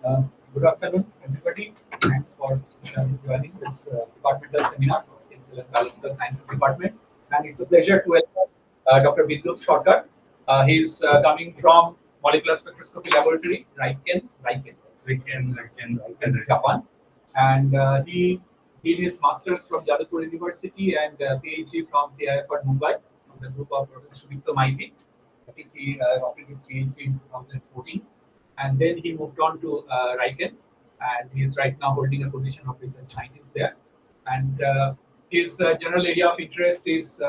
Good afternoon, everybody. Thanks for joining this departmental seminar in the Biological Sciences Department. And it's a pleasure to welcome Dr. Bidyut Sarkar. He's coming from Molecular Spectroscopy Laboratory, RIKEN, Japan. And he did his master's from Jadavpur University and PhD from the IIFR Mumbai from the group of Professor Subhito Maiti. I think he obtained his PhD in 2014. And then he moved on to RIKEN, and he is right now holding a position of research scientist there. And his general area of interest is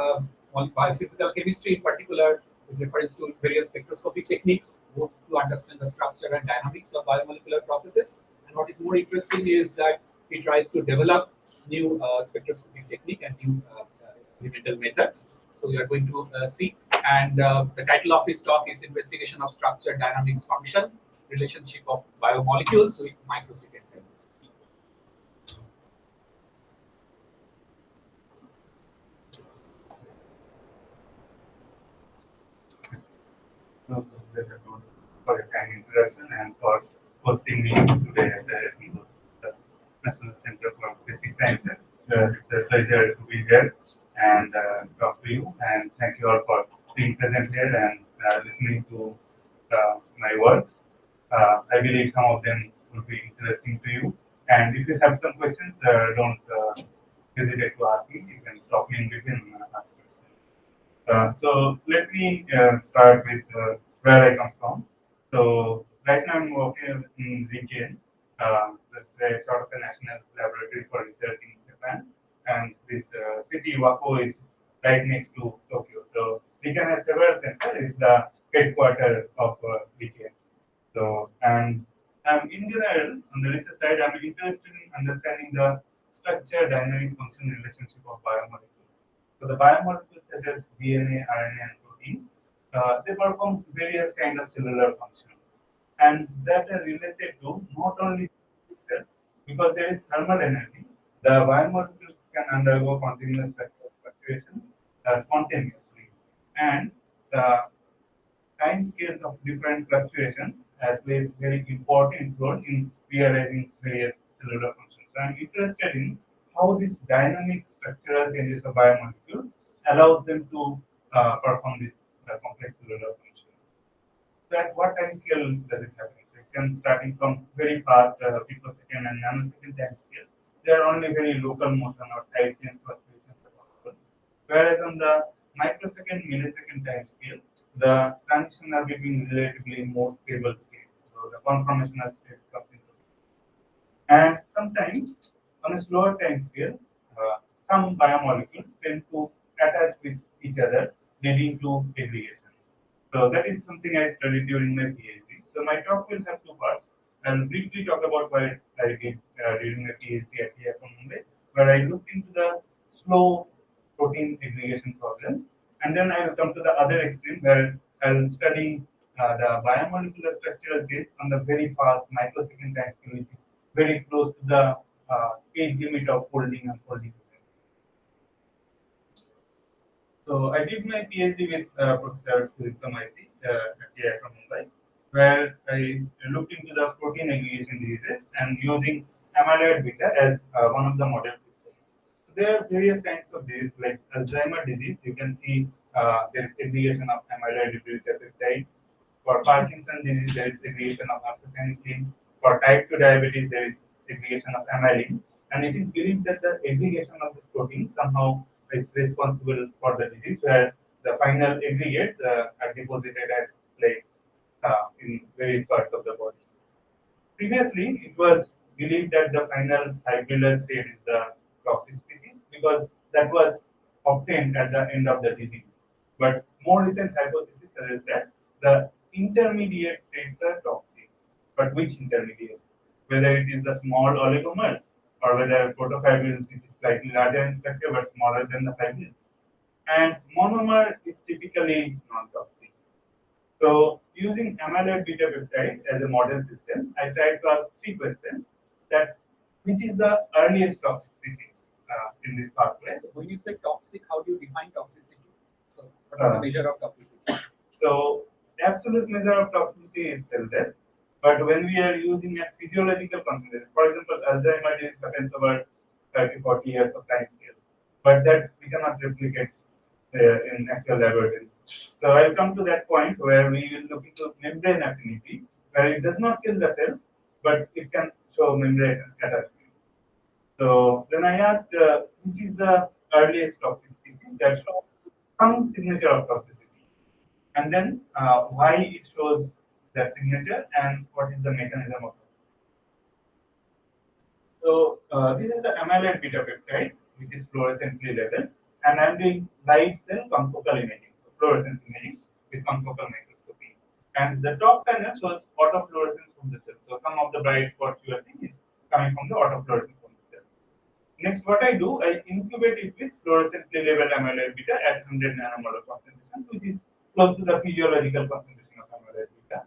biophysical chemistry, in particular, with reference to various spectroscopy techniques, both to understand the structure and dynamics of biomolecular processes. And what is more interesting is that he tries to develop new spectroscopy technique and new experimental methods. So we are going to see. And the title of his talk is Investigation of Structure, Dynamics, Function, Relationship of Biomolecules with Microsecond Time. For a kind introduction and for hosting me today at the National Center for Basic Sciences. It's a pleasure to be here and talk to you. And thank you all for being present here and listening to my work. I believe some of them will be interesting to you. And if you have some questions, don't hesitate to ask me. You can stop me in between and ask questions. So let me start with where I come from. So right now I'm working in RIKEN. That's a sort of a national laboratory for research in Japan. And this city, Wako, is right next to Tokyo. So RIKEN has several centers. It's the headquarters of RIKEN. So, and in general, on the research side, I'm interested in understanding the structure, dynamic, function relationship of biomolecules. So the biomolecules such as DNA, RNA, and protein, they perform various kinds of cellular functions. And that are related to not only cells, because there is thermal energy, the biomolecules can undergo continuous fluctuation spontaneously. And the time scales of different fluctuations plays very important role in realizing various cellular functions. So I'm interested in how this dynamic structural changes of biomolecules allows them to perform this complex cellular function. So at what time scale does it happen? So it can starting from very fast picosecond and nanosecond time scale. There are only very local motion or side change fluctuations are possible. Whereas on the microsecond, millisecond time scale, the transition are between relatively more stable states. So the conformational state comes into it. And sometimes on a slower time scale, some biomolecules tend to attach with each other, leading to aggregation. So that is something I studied during my PhD. So my talk will have two parts. I'll briefly talk about what I did during my PhD at IIFR Mumbai, where I looked into the slow protein aggregation problem. And then I will come to the other extreme where I will study the biomolecular structural change on the very fast microsecond time scale, which is very close to the age limit of folding and folding. So I did my PhD with Professor Subhito Maiti at IIFR Mumbai, where I looked into the protein aggregation diseases and using amyloid beta as one of the model systems. So there are various kinds of diseases like Alzheimer's disease. You can see there is aggregation of amyloid beta peptide. For Parkinson's disease, there is aggregation of alpha-synuclein. For type 2 diabetes, there is aggregation of amylin. And it is believed that the aggregation of this protein somehow is responsible for the disease, where the final aggregates are deposited at lakes in various parts of the body. Previously, it was believed that the final fibrillar state is the toxic species because that was obtained at the end of the disease. But more recent hypothesis suggests that the intermediate states are toxic. But which intermediate? Whether it is the small oligomers or whether protofibrils, which is slightly larger in structure but smaller than the fibrils. And monomer is typically non-toxic. So using amyloid beta peptide as a model system, I tried to ask three questions: that which is the earliest toxic species in this pathway? So when you say toxic, how do you define toxicity? So what is the measure of toxicity? So absolute measure of toxicity is cell death. But when we are using a physiological concentration, for example, Alzheimer's disease happens over 30, 40 years of time scale, but that we cannot replicate in actual laboratory. So I'll come to that point where we will look into membrane affinity, where it does not kill the cell, but it can show membrane attachment. So then I asked, which is the earliest toxicity that shows some signature of toxicity, and then why it shows that signature and what is the mechanism of it. So this is the amyloid beta peptide, which is fluorescently labeled, and I'm doing light cell confocal imaging, so fluorescence imaging with confocal microscopy. And the top panel shows autofluorescence from the cell. So some of the bright spots you are seeing is coming from the autofluorescence from the cell. Next, what I do, I incubate it with fluorescently labeled amyloid beta at 100 nanomolar concentration, which is close to the physiological concentration of amyloid beta.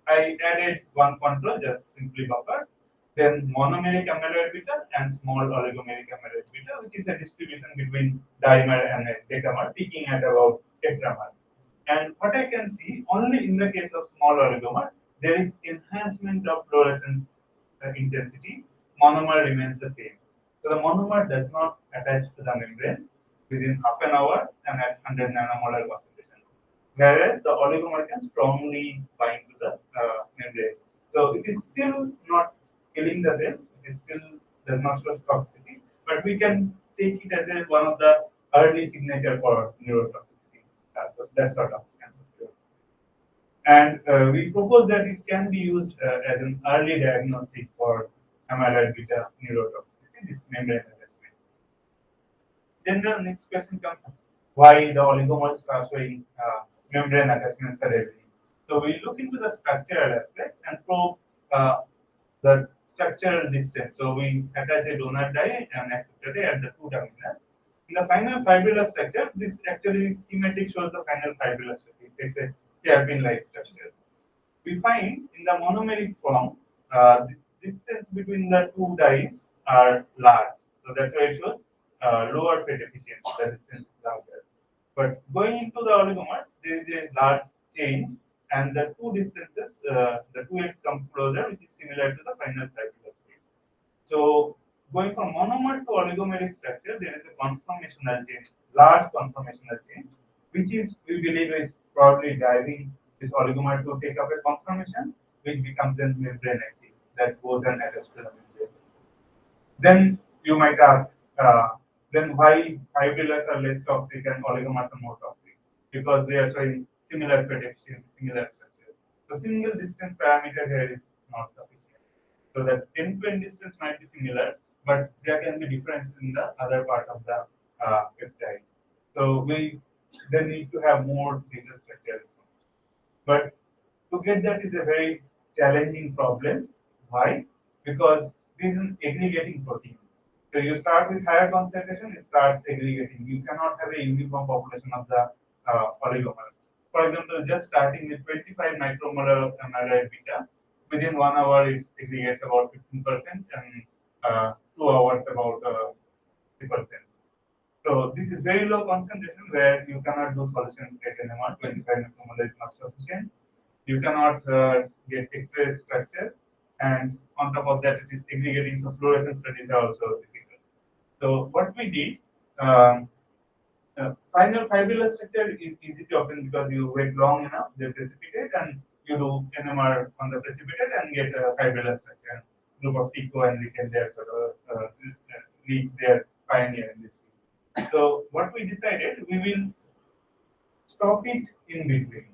I added one control, just simply buffer, then monomeric amyloid beta and small oligomeric amyloid beta, which is a distribution between dimer and decamer, peaking at about tetramer. And what I can see, only in the case of small oligomer, there is enhancement of fluorescence intensity. Monomer remains the same. So the monomer does not attach to the membrane within half an hour and at 100 nanomolar concentration, whereas the oligomer can strongly bind to the membrane. So it is still not killing the cell. It still does not show toxicity, but we can take it as one of the early signature for neurotoxicity. So that sort of. And we propose that it can be used as an early diagnostic for amyloid beta neurotoxicity, this membrane attachment. Then the next question comes, why the oligomers are showing membrane attachment suddenly? So we look into the structural aspect and probe the structural distance. So we attach a donor die and acceptor die at the two terminals. In the final fibrillar structure, this actually schematic shows the final fibrillar structure. It takes a hairpin-like structure. We find in the monomeric form, this distance between the two dies are large. So that's why it shows lower fate efficiency, the distance is larger. But going into the oligomers, there is a large change, and the two distances, the two ends come closer, which is similar to the final fibrillar state. So going from monomer to oligomeric structure, there is a conformational change, large conformational change, which is we believe is probably driving this oligomer to take up a conformation, which becomes then membrane active that goes and attaches to the membrane. Then you might ask, then why fibrillars are less toxic and oligomers are more toxic? Because they are showing similar fate efficiency, similar structure. So single distance parameter here is not sufficient. So that end-to-end distance might be similar, but there can be difference in the other part of the peptide. So we then need to have more detailed structure. But to get that is a very challenging problem. Why? Because this is an aggregating protein. So you start with higher concentration, it starts aggregating. You cannot have a uniform population of the oligomers. For example, just starting with 25 micromolar of amyloid beta, within 1 hour it aggregates about 15% and 2 hours about 3%. So this is very low concentration where you cannot do solution at NMR. 25 micromolar is not sufficient. You cannot get X-ray structure, and on top of that, it is aggregating. So fluorescence studies are also difficult. So what we did, final fibrillar structure is easy to obtain because you wait long enough, they precipitate, and you do NMR on the precipitate and get a fibrillar structure. Group of TICO and RIKEN, they are sort of lead their pioneer in this field. So what we decided, we will stop it in between.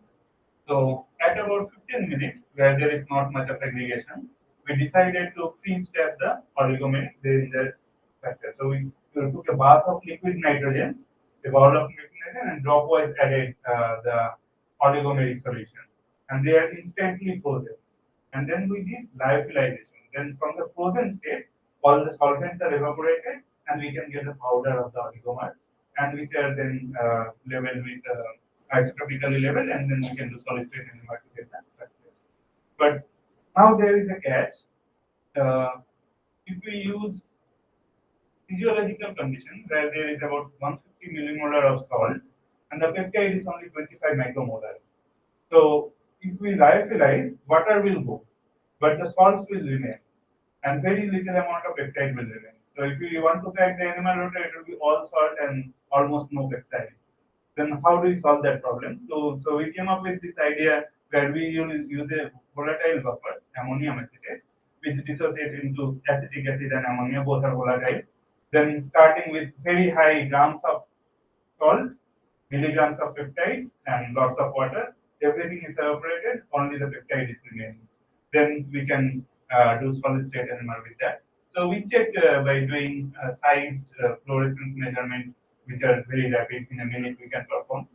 So at about 15 minutes, where there is not much of aggregation, we decided to freeze trap the oligomeric there in the structure. So we took a bath of liquid nitrogen, a bowl of liquid nitrogen, and dropwise added the oligomeric solution. And they are instantly frozen. And then we did lyophilization. Then from the frozen state, all the solvents are evaporated, and we can get the powder of the oligomer, and which are then labeled with isotopically labeled, and then we can do solid state NMR to get that structure. But now there is a catch. If we use physiological condition where there is about 150 millimolar of salt, and the peptide is only 25 micromolar. So if we lyophilize, water will go. but the salts will remain, and very little amount of peptide will remain. So if you want to crack the animal rotor, it will be all salt and almost no peptide. Then how do we solve that problem? So we came up with this idea where we use a volatile buffer, ammonium acetate, which dissociates into acetic acid and ammonia, both are volatile. Then starting with very high grams of salt, milligrams of peptide, and lots of water, everything is evaporated, only the peptide is remaining. Then we can do solid state NMR with that. So we check by doing sized fluorescence measurement, which are very rapid. In a minute, we can perform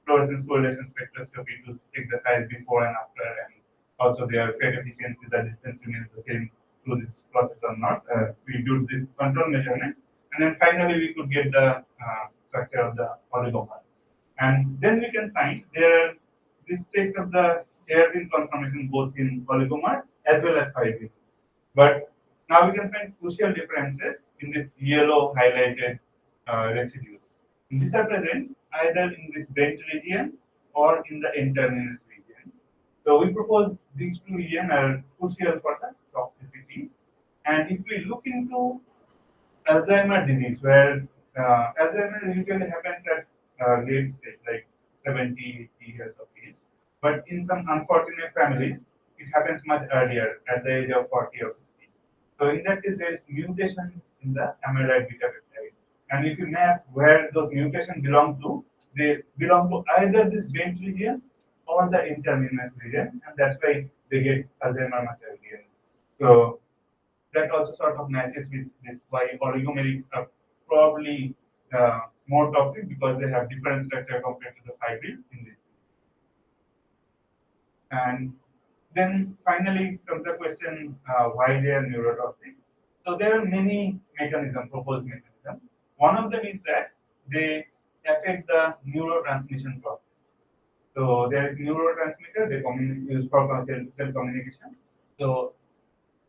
fluorescence correlation spectroscopy to check the size before and after, and also their fate efficiency, the distance remains the same through this process or not. We do this control measurement, and then finally we could get the structure of the oligomer. And then we can find there this takes up the hairpin conformation both in oligomer as well as fibril. But now we can find crucial differences in this yellow highlighted residues. These are present either in this bent region or in the N-terminus region. So we propose these two regions are crucial for the toxicity. And if we look into Alzheimer's disease, where Alzheimer's usually happens at late stage, like 70, 80 years of age. But in some unfortunate families, it happens much earlier, at the age of 40 or 50. So in that case, there is mutation in the amyloid beta peptide. And if you map where those mutations belong to, they belong to either this bent region or the N-terminus region, and that's why they get Alzheimer's much earlier. So that also sort of matches with this why oligomeric are probably more toxic because they have different structure compared to the fibril in this. And then finally comes the question why they are neurotoxic. So there are many mechanisms, proposed mechanisms. One of them is that they affect the neurotransmission process. So there is neurotransmitter they use for cell communication. So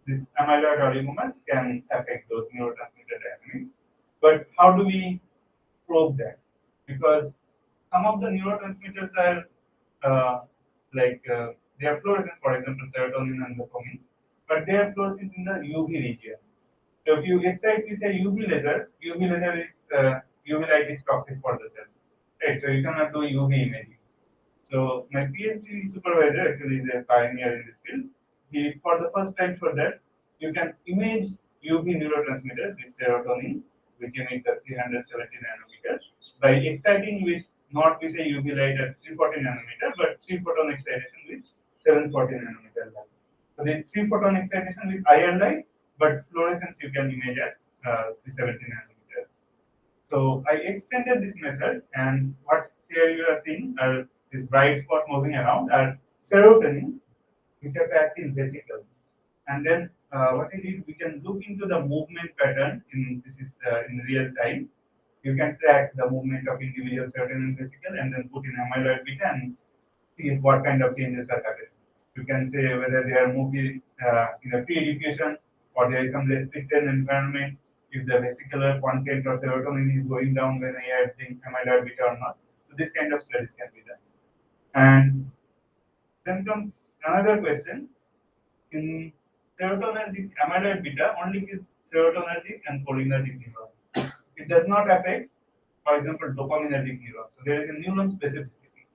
this amyloid oligomers can affect those neurotransmitter dynamics. But how do we probe that? Because some of the neurotransmitters are they are fluorescent, for example, serotonin and dopamine, but they are fluorescent in the UV region. So if you excite with a UV laser is UV light is toxic for the cell, right? So you cannot do UV imaging. So my PhD supervisor actually is a pioneer in this field. He, for the first time, showed that you can image UV neurotransmitters, this serotonin, which emits at 370 nanometers, by exciting with not with a UV light at 340 nanometer, but 3-photon excitation with 740 nanometer light. So this 3-photon excitation with IR light, but fluorescence you can image at 370 nanometers. So I extended this method, and what here you are seeing are this bright spot moving around are serotonin, which are packed in vesicles. And then what I did, we can look into the movement pattern in in real time. You can track the movement of individual serotonin vesicle and then put in amyloid beta and see what kind of changes are happening. You can say whether they are moving in a free diffusion or there is some restricted environment, if the vesicular content of serotonin is going down when I add the amyloid beta or not. So this kind of studies can be done. And then comes another question. In serotonergic amyloid beta only is serotonergic and cholinergic neuron. It does not affect, for example, dopaminergic neurons. So there is a neuron specificity.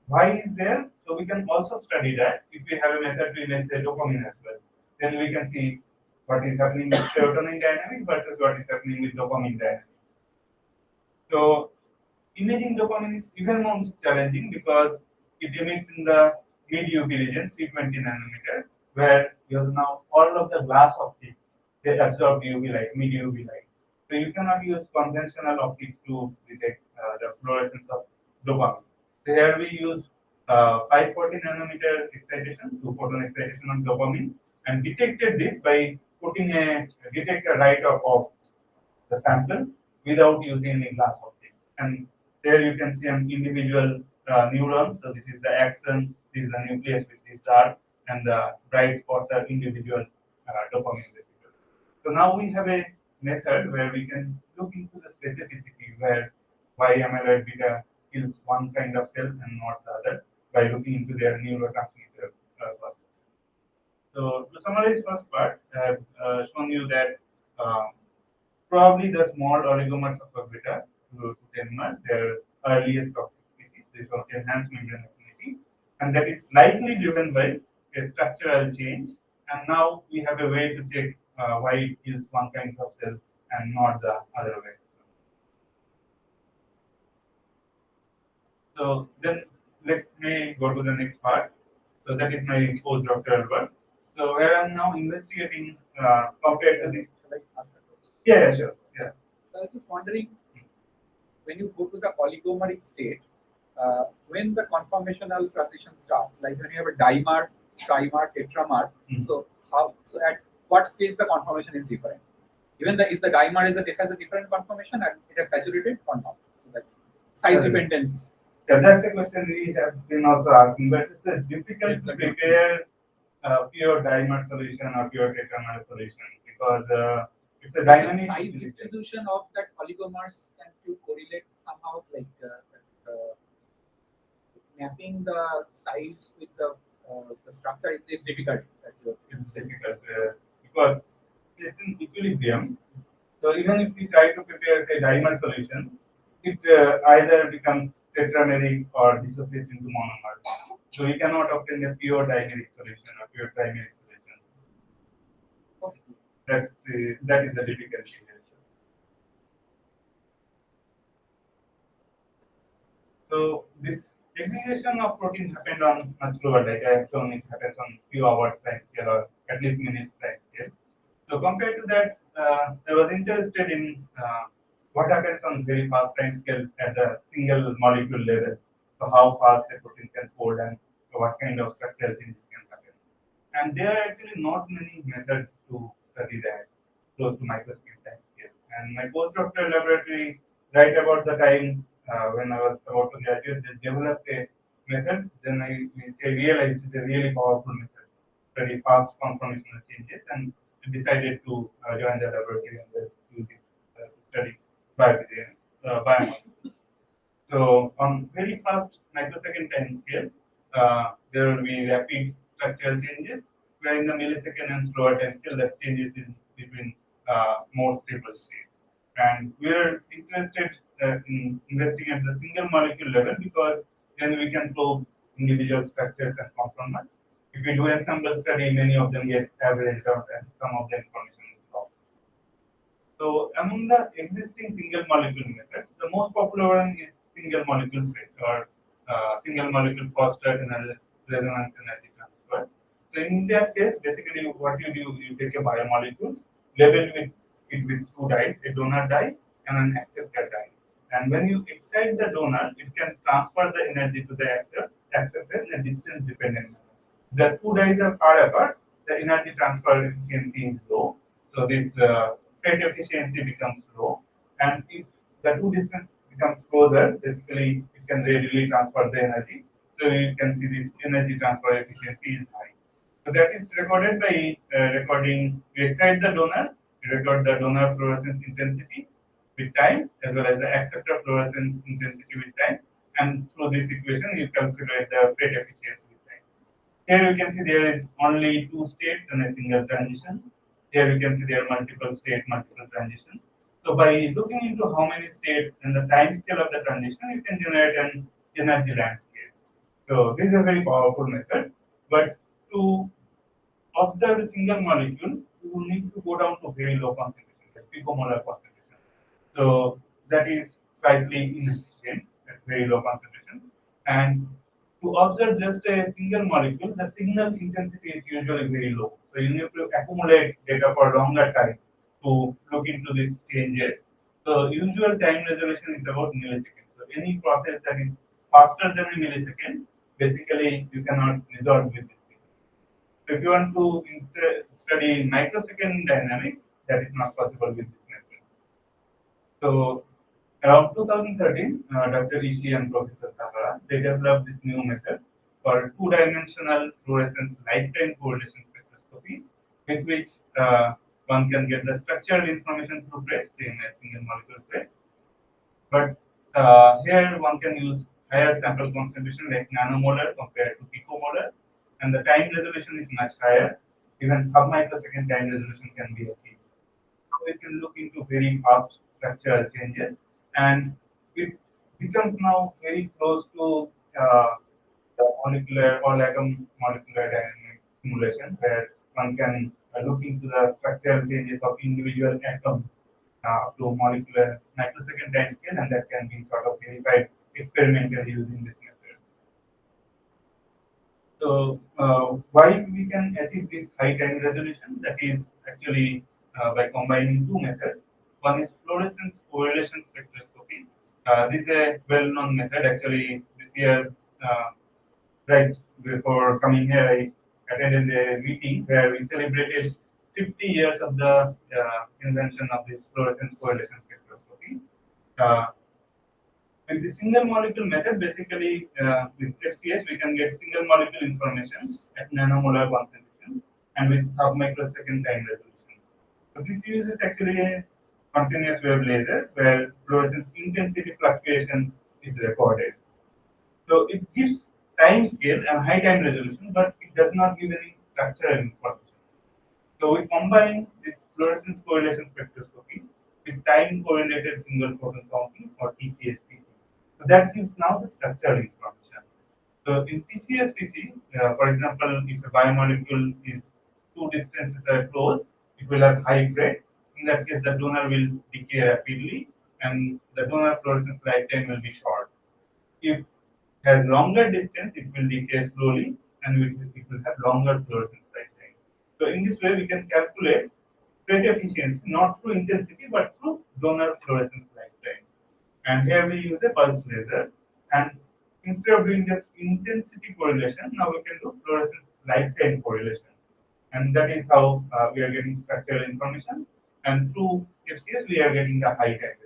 Why is there? So we can also study that if we have a method to image say dopamine as well. Then we can see what is happening with serotonin dynamics versus what is happening with dopamine dynamics. So imaging dopamine is even more challenging because it emits in the mid UV region, 320 nanometer, where you have now all of the glass optics, they absorb UV light, mid UV light. So you cannot use conventional optics to detect the fluorescence of dopamine. So here we use 540 nanometer excitation, 2-photon excitation on dopamine, and detected this by putting a detector right of the sample without using any glass optics. And there you can see an individual neuron. So this is the axon, this is the nucleus which is dark, and the bright spots are individual dopamine vesicles. So now we have a method where we can look into the specificity where why amyloid beta kills one kind of cell and not the other by looking into their neurotransmitter process. So to summarize first part, I have shown you that probably the small oligomers of beta to 10 months, their earliest toxicity, this of enhanced membrane affinity, and that is likely driven by a structural change. And now we have a way to check why it is one kind of cell and not the other way. So then let me go to the next part. So that is my postdoctoral work. So where I'm now investigating compared to the. Shall I ask a question? Yeah, sure. Yeah. So I was just wondering, when you go to the oligomeric state, when the conformational transition starts, like when you have a dimer, trimer, tetramer, so at what stage the conformation is different? Even is the dimer has a different conformation and it has saturated or not? So that's size dependence. Yeah, that's a question we have been also asking, but it's difficult to prepare pure dimer solution or pure tetramer solution because it's a dynamic size distribution of that oligomers can you correlate somehow, like mapping the size with the structure. It's difficult. It's difficult because it's in equilibrium. So even if we try to prepare say dimer solution, it either becomes tetrameric or dissociates into monomer. So we cannot obtain a pure dimeric solution or pure trimeric solution. Okay. That is the difficulty here. So this aggregation of protein happened on much lower, like I have shown, it happens on few hours time scale or at least minutes time scale. So compared to that, I was interested in what happens on very fast time scale at the single molecule level. So how fast a protein can fold and what kind of structural changes can happen. And there are actually not many methods to study that close to microscale time scale. And my postdoctoral laboratory, right about the time when I was about to graduate, they developed a method. Then I realized it's a really powerful method, very fast conformational changes, and decided to join the laboratory and use it to study biomolecules. So on very fast microsecond time scale, there will be rapid structural changes, where in the millisecond and slower time scale, that changes in between more stable state. And we are interested in investing at the single molecule level because then we can probe individual structures and conformers. If we do ensemble study, many of them get averaged out and some of the information is lost. So among the existing single molecule methods, the most popular one is single molecule phase or single molecule phosphate resonance energy transfer. So in that case, basically what you do, you take a biomolecule, label it with two dyes, a donor dye and an acceptor dye. And when you excite the donor, it can transfer the energy to the acceptor in a distance dependent manner. The two dyes are far apart, the energy transfer efficiency is low. So this rate efficiency becomes low. And if the two distance becomes closer, basically it can readily transfer the energy. So you can see this energy transfer efficiency is high. So that is recorded by recording, you excite the donor, you record the donor fluorescence intensity with time, as well as the acceptor fluorescence intensity with time. And through this equation, you calculate the rate efficiency with time. Here you can see there is only two states in a single transition. Here you can see there are multiple states, multiple transitions. So by looking into how many states and the time scale of the transition, you can generate an energy landscape. So this is a very powerful method. But to observe a single molecule, you will need to go down to very low concentration, like picomolar concentration. So that is slightly inefficient at very low concentration. And to observe just a single molecule, the signal intensity is usually very low. So you need to accumulate data for longer time to look into these changes. So usual time resolution is about milliseconds. So any process that is faster than a millisecond, basically you cannot resolve with this. So if you want to study microsecond dynamics, that is not possible with this method. So around 2013, Dr. Ishii and Professor Sarkar, they developed this new method for two-dimensional fluorescence lifetime correlation spectroscopy, with which one can get the structural information through FRET, same as single molecule FRET. But here one can use higher sample concentration like nanomolar compared to picomolar, and the time resolution is much higher. even sub-microsecond time resolution can be achieved. So we can look into very fast structural changes, and it becomes now very close to the molecular or atom molecular dynamic simulation, where one can look into the structural changes of individual atoms up to molecular microsecond time scale, and that can be sort of verified experimentally using this method. So why we can achieve this high time resolution? That is actually by combining two methods. One is fluorescence correlation spectroscopy. This is a well-known method. Actually, this year, right before coming here, I attended a meeting where we celebrated 50 years of the invention of this fluorescence correlation spectroscopy. Uh, with the single molecule method, basically with FCS, we can get single molecule information at nanomolar concentration and with sub-microsecond time resolution. So this uses actually a continuous wave laser where fluorescence intensity fluctuation is recorded. So it gives time scale and high time resolution, but it does not give any structural information. So we combine this fluorescence correlation spectroscopy with time correlated single photon counting or TCSPC. So that gives now the structural information. So in TCSPC, for example, if a biomolecule is two distances are close, it will have high rate. In that case, the donor will decay rapidly and the donor fluorescence lifetime will be short. If it has longer distance, it will decay slowly and it will have longer fluorescence lifetime. So in this way, we can calculate rate efficiency not through intensity but through donor fluorescence lifetime. And here we use a pulse laser. And instead of doing just intensity correlation, now we can do fluorescence lifetime correlation. And that is how we are getting structural information. And through FCS, we are getting the high time.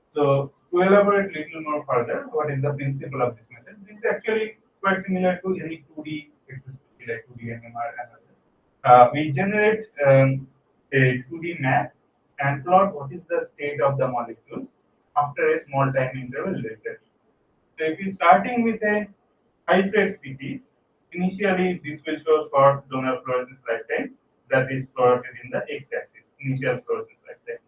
So to elaborate a little more further, what is the principle of this method? This is actually quite similar to any 2D spectroscopy like 2D NMR and others. We generate a 2D map and plot what is the state of the molecule after a small time interval later. So if you starting with a high-grade species, initially this will show short donor fluorescence lifetime that is plotted in the x-axis, initial fluorescence lifetime.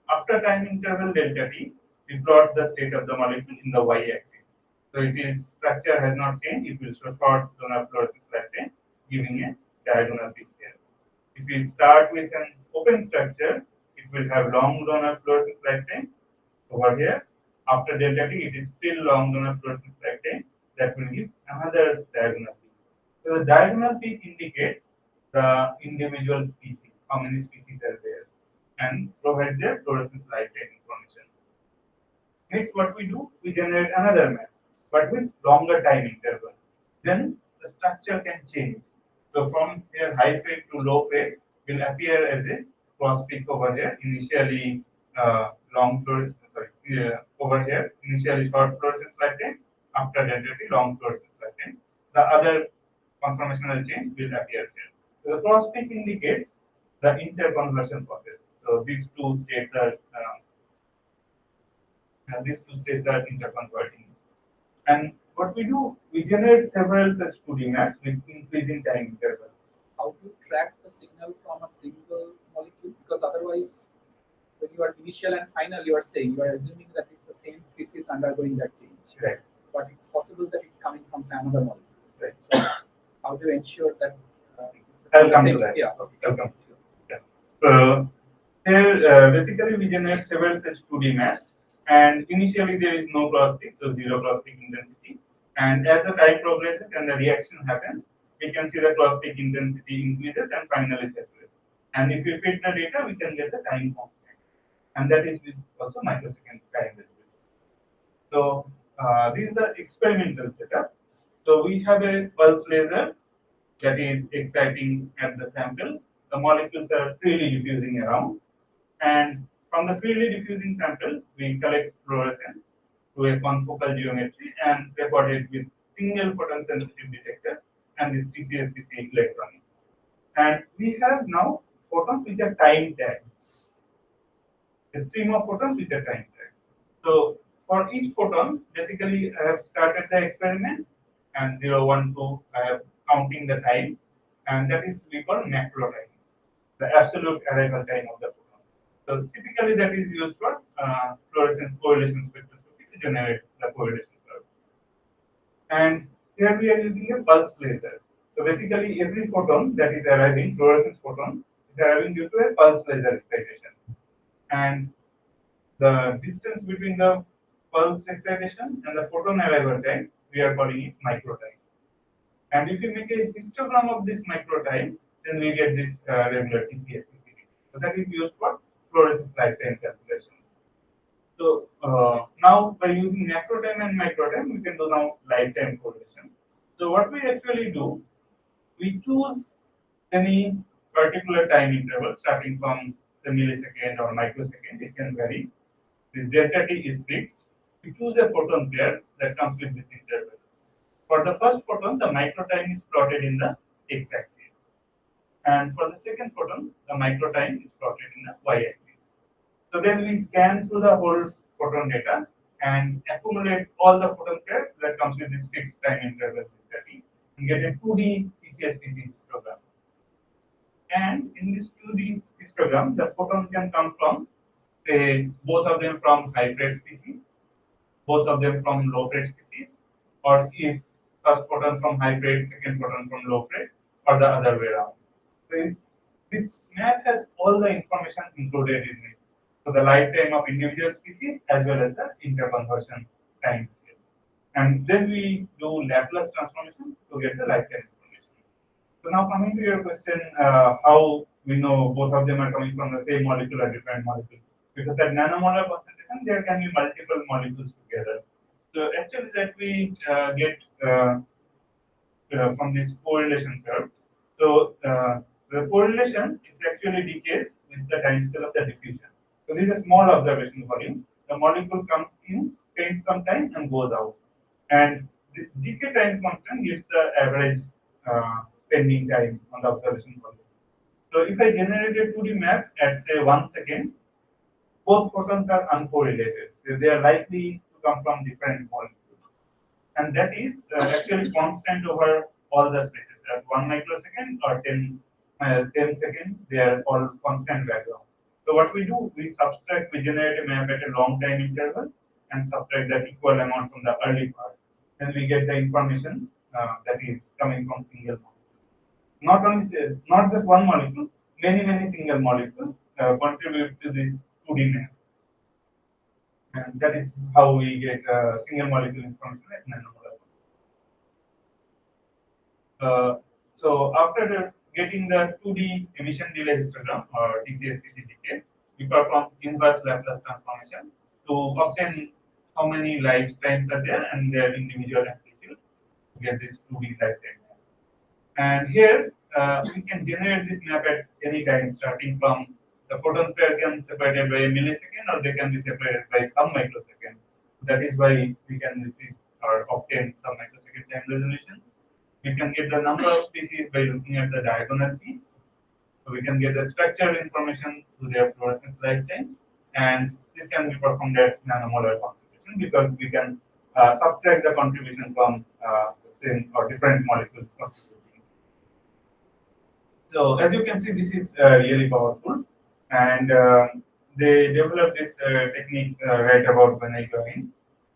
After time interval delta t, we plot the state of the molecule in the y-axis. So it is structure has not changed, it will show short donor fluorescence lifetime, giving a diagonal picture. If we start with an open structure, it will have long donor fluorescence lifetime over here. After delta t, it is still long donor fluorescence lifetime. That will give another diagonal peak. So the diagonal peak indicates the individual species, how many species are there, and provide their fluorescence lifetime information. Next, what we do, we generate another map, but with longer time interval. Then the structure can change. So from here, high fade to low fade will appear as a cross peak over here. Initially, long fluorescence, over here, initially short fluorescence lifetime. After delta T, long fluorescence lifetime. The other conformational change will appear here. So the cross peak indicates the interconversion process. So these two states are interconverting. And what we do, we generate several such 2D maps with increasing time interval. How to track the signal from a single molecule? Because otherwise, when you are initial and final, you are saying you are assuming that it's the same species undergoing that change. Right. But it's possible that it's coming from another molecule. Right. So how do you ensure that? I'll come to that. Yeah. Okay. I'll come. Yeah. So here, basically, we generate several such 2D maps. And initially, there is no cross peak, so zero cross peak intensity. And as the time progresses and the reaction happens, we can see the cross peak intensity increases and finally separates. And if we fit the data, we can get the time constant. And that is with also microsecond time resolution. So this is the experimental setup. So we have a pulse laser that is exciting at the sample. The molecules are freely diffusing around. And from the freely diffusing sample, we collect fluorescence to a confocal geometry and record it with single photon sensitive detector and this TCSPC electronics. And we have now photons which are time tagged. A stream of photons which are time tagged. So for each photon, basically I have started the experiment and 0, 1, 2, I have counting the time, and that is we call macro time, the absolute arrival time of the photon. So typically that is used for fluorescence correlation spectroscopy to generate the correlation curve. And here we are using a pulse laser. So basically every photon that is arriving, fluorescence photon, is arriving due to a pulse laser excitation. And the distance between the pulse excitation and the photon arrival time, we are calling it micro time. And if you make a histogram of this micro time, then we get this regular TCSPC. So that is used for fluorescence lifetime calculation. So now by using macro time and micro time, we can do now lifetime correlation. So what we actually do, we choose any particular time interval starting from the millisecond or microsecond, it can vary. This delta t is fixed. We choose a photon pair that comes with this interval. For the first photon, the micro time is plotted in the x-axis. And for the second photon, the micro time is plotted in the y-axis. So then we scan through the whole photon data and accumulate all the photon pairs that comes with this fixed time interval delta t and get a 2D TCSPC histogram. And in this 2D histogram, the photon can come from, say, both of them from high-grade species, both of them from low-grade species, or if first photon from high-grade, second photon from low-grade, or the other way around. So this map has all the information included in it. So the lifetime of individual species as well as the interconversion time scale. And then we do Laplace transformation to get the lifetime information. So now coming to your question, how we know both of them are coming from the same molecule or different molecule? Because at nanomolar concentration, there can be multiple molecules together. So actually that we get from this correlation curve. So the correlation is actually decays with the time scale of the diffusion. So this is a small observation volume. The molecule comes in, spends some time, and goes out. And this decay time constant gives the average spending time on the observation volume. So if I generate a 2D map at say 1 second, both photons are uncorrelated. So they are likely to come from different molecules. And that is actually constant over all the spaces. At 1 microsecond or 10 seconds, they are all constant background. So what we do, we subtract, we generate a map at a long time interval and subtract that equal amount from the early part. Then we get the information that is coming from single molecule. Not just one molecule, many single molecules contribute to this 2D map. And that is how we get single molecule information at nanomolar. So after getting the 2D emission delay histogram or TCSPC decay, we perform inverse Laplace transformation to obtain how many lifetimes are there and their individual amplitude to get this 2D lifetime. And here we can generate this map at any time, starting from the photon pair can be separated by a millisecond or they can be separated by some microsecond. That is why we can receive or obtain some microsecond time resolution. We can get the number of species by looking at the diagonal peaks. So we can get the structural information through their fluorescence lifetime. And this can be performed at nanomolar concentration because we can subtract the contribution from the same or different molecules contributing. So as you can see, this is really powerful. And they developed this technique right about when I joined.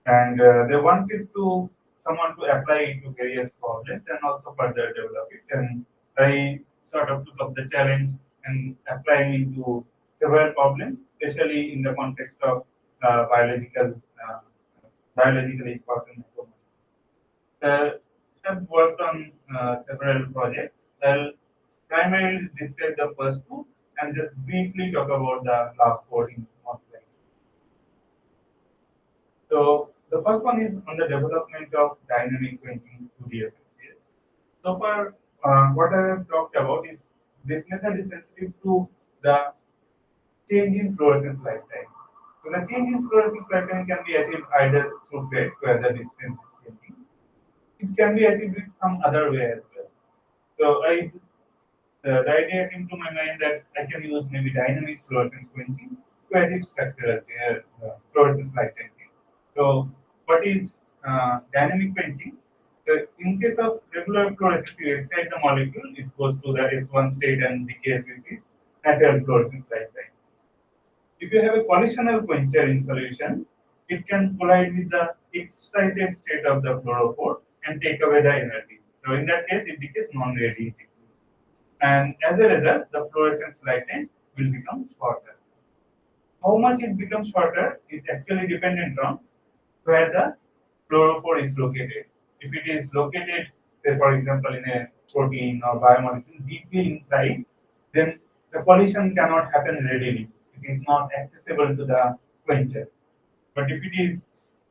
And they wanted someone to apply it to various problems and also further develop it. And I sort of took up the challenge and applying it to several problems, especially in the context of biologically important information. I have worked on several projects. I'll primarily describe the first two and just briefly talk about the last four in one slide. So the first one is on the development of dynamic quenching 2D FSCS. So far, what I have talked about is this method is sensitive to the change in fluorescence lifetime. So the change in fluorescence lifetime can be achieved either through phase, where the distance is changing. It can be achieved with some other way as well. So the idea came to my mind that I can use maybe dynamic fluorescence quenching to achieve structural fluorescence lifetime change. So what is dynamic quenching? So So in case of regular fluorescence, you excite the molecule, it goes to the S1 state and decays with the natural fluorescence lifetime. If you have a collisional quencher in solution, it can collide with the excited state of the fluorophore and take away the energy. So in that case, it decays non-radiating. And as a result, the fluorescence lifetime will become shorter. How much it becomes shorter is actually dependent on where the fluorophore is located. If it is located, say for example, in a protein or biomolecule deeply inside, then the collision cannot happen readily. It is not accessible to the quencher. But if it is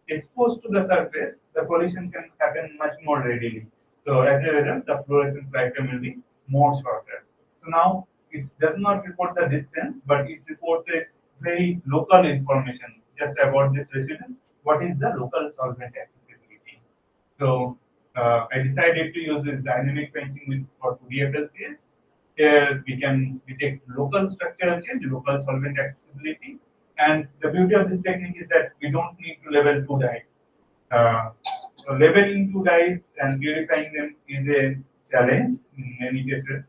exposed to the surface, the collision can happen much more readily. So as a result, the fluorescence lifetime will be more shorter. So now it does not report the distance, but it reports a very local information just about this residue. What is the local solvent accessibility? So I decided to use this dynamic quenching with for 2D FLCS. Here we take local structural change, local solvent accessibility, and the beauty of this technique is that we don't need to level two dyes. So labeling two dyes and purifying them is a challenge in many cases,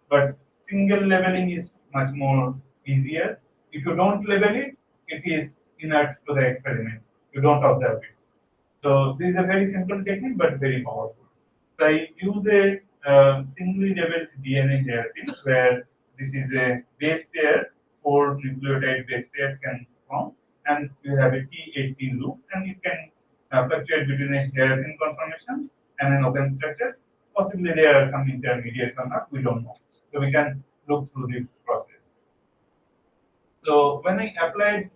but single labeling is much more easier. If you don't label it, it is inert to the experiment. You don't observe it. So this is a very simple technique, but very powerful. So I use a singly labeled DNA therapy where this is a base pair, four nucleotide base pairs can form, and you have a T18 loop, and it can fluctuate between a hairpin conformation and an open structure. Possibly there are some intermediates or not, we don't know. So we can look through this process. So when I applied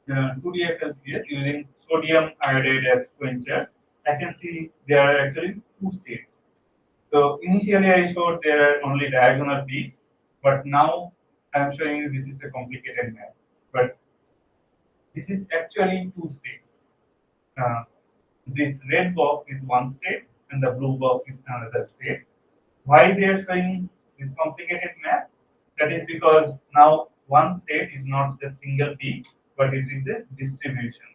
2D FLCS using sodium iodide as quencher, I can see there are actually two states. So initially I showed there are only diagonal peaks, but now I am showing you this is a complicated map. But this is actually two states. Uh, this red box is one state and the blue box is another state. Why they are showing this complicated map? That is because now one state is not the single peak, but it is a distribution.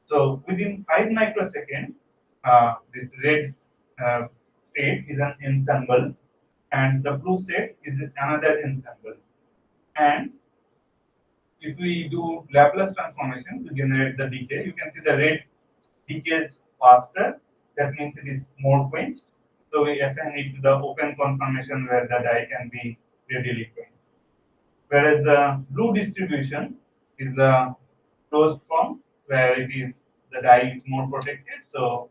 So within 5 microseconds, this red state is an ensemble, and the blue state is another ensemble. And if we do Laplace transformation to generate the decay, you can see the red decays faster. That means it is more quenched. So we assign it to the open conformation where the dye can be readily quenched. Whereas the blue distribution is the closed form where it is the dye is more protected, so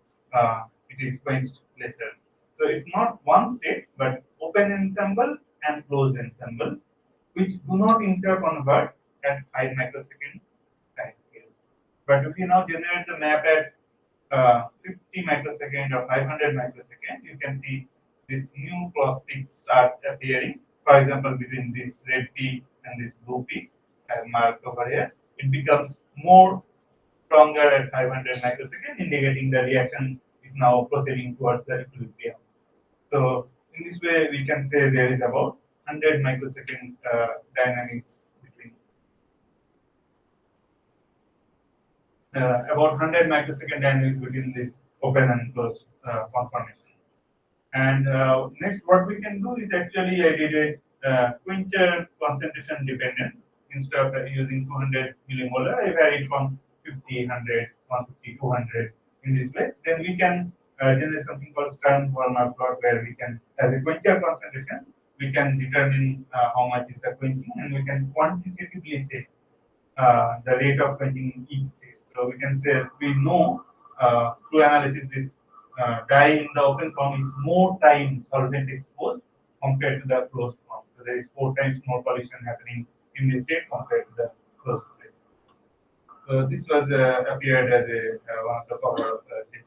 it is quenched lesser. So it's not one state, but open ensemble and closed ensemble, which do not interconvert at 5 microsecond time scale. But if you now generate the map at 50 microsecond or 500 microsecond, you can see this new cross peak starts appearing. For example, between this red peak and this blue peak, I have marked over here, it becomes more stronger at 500 microsecond, indicating the reaction is now proceeding towards the equilibrium. So in this way, we can say there is about 100 microsecond dynamics between about 100 microsecond dynamics between this open and closed conformation. And next, what we can do is actually I did a quencher concentration dependence. Instead of using 200 millimolar, I varied from 50, 100, 150, 200 in this way. Then we can generate something called Stern-Warmer plot where we can, as a quencher concentration, we can determine how much is the quenching, and we can quantitatively say the rate of quenching in each state. So we can say we know through analysis this dye in the open form is more time solvent exposed compared to the closed form. So there is 4 times more pollution happening in this state compared to the closed state. So this was appeared as a one of the cover of the data.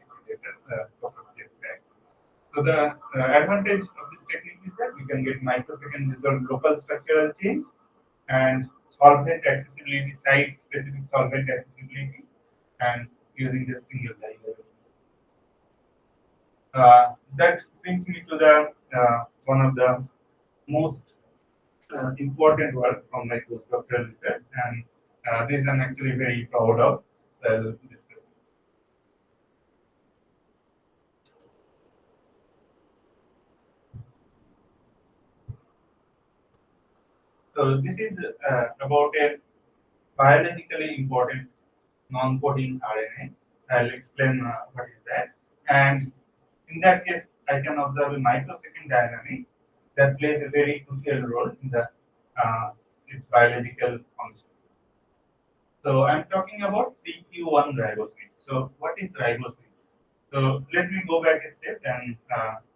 So the advantage of this technique is that we can get microsecond result local structural change and solvent accessibility, site-specific solvent accessibility, and using the single dye level. That brings me to the one of the most important work from my postdoctoral research, and this I'm actually very proud of. Discussing. So this is about a biologically important non-coding RNA. I'll explain what is that. And in that case, I can observe a microsecond dynamics that plays a very crucial role in the its biological function. So I'm talking about PQ1 riboswitch. So what is riboswitch? So let me go back a step and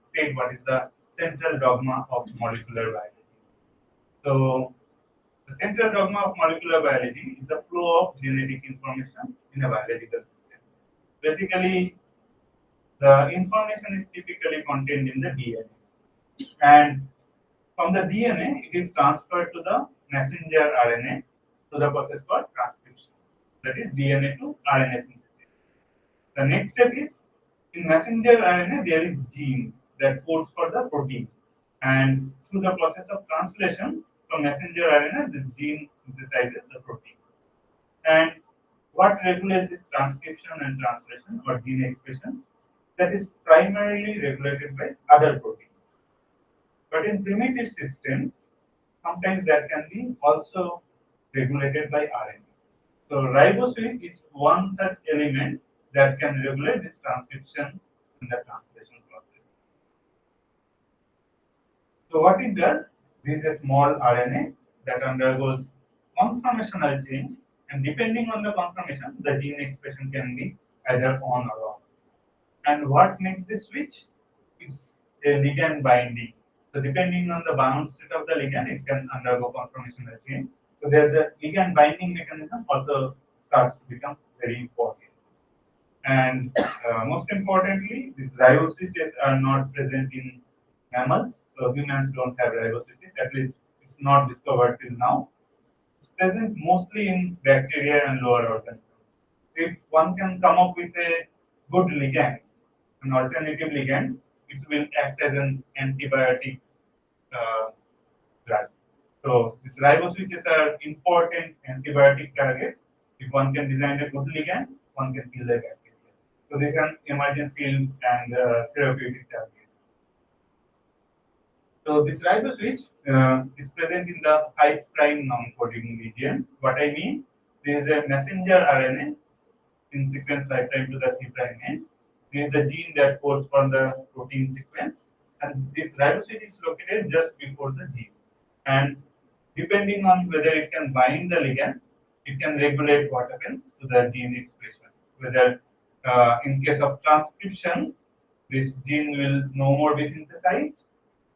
state what is the central dogma of molecular biology. So the central dogma of molecular biology is the flow of genetic information in a biological system. Basically, the information is typically contained in the DNA. And from the DNA, it is transferred to the messenger RNA to the process called transcription. That is DNA to RNA synthesis. The next step is in messenger RNA, there is gene that codes for the protein. And through the process of translation from messenger RNA, the gene synthesizes the protein. And what regulates this transcription and translation or gene expression? That is primarily regulated by other proteins. But in primitive systems, sometimes that can be also regulated by RNA. So riboswitch is one such element that can regulate this transcription and the translation process. So what it does, this is a small RNA that undergoes conformational change, and depending on the conformation, the gene expression can be either on or off. And what makes this switch? It's a ligand binding. So depending on the bound state of the ligand, it can undergo conformational change. So there the ligand binding mechanism also starts to become very important. And most importantly, these riboswitches are not present in mammals. So humans don't have riboswitches. At least it's not discovered till now. It's present mostly in bacteria and lower organisms. If one can come up with a good ligand, an alternative ligand, it will act as an antibiotic drug. So these riboswitches are important antibiotic targets. If one can design a good ligand, one can kill the bacteria. So this is an emergent field and therapeutic target. So this riboswitch is present in the 5' non-coding region. What I mean, there is a messenger RNA in sequence 5' to the 3' end. This is the gene that codes for the protein sequence, and this riboswitch is located just before the gene. And depending on whether it can bind the ligand, it can regulate what happens to the gene expression. Whether in case of transcription, this gene will no more be synthesized,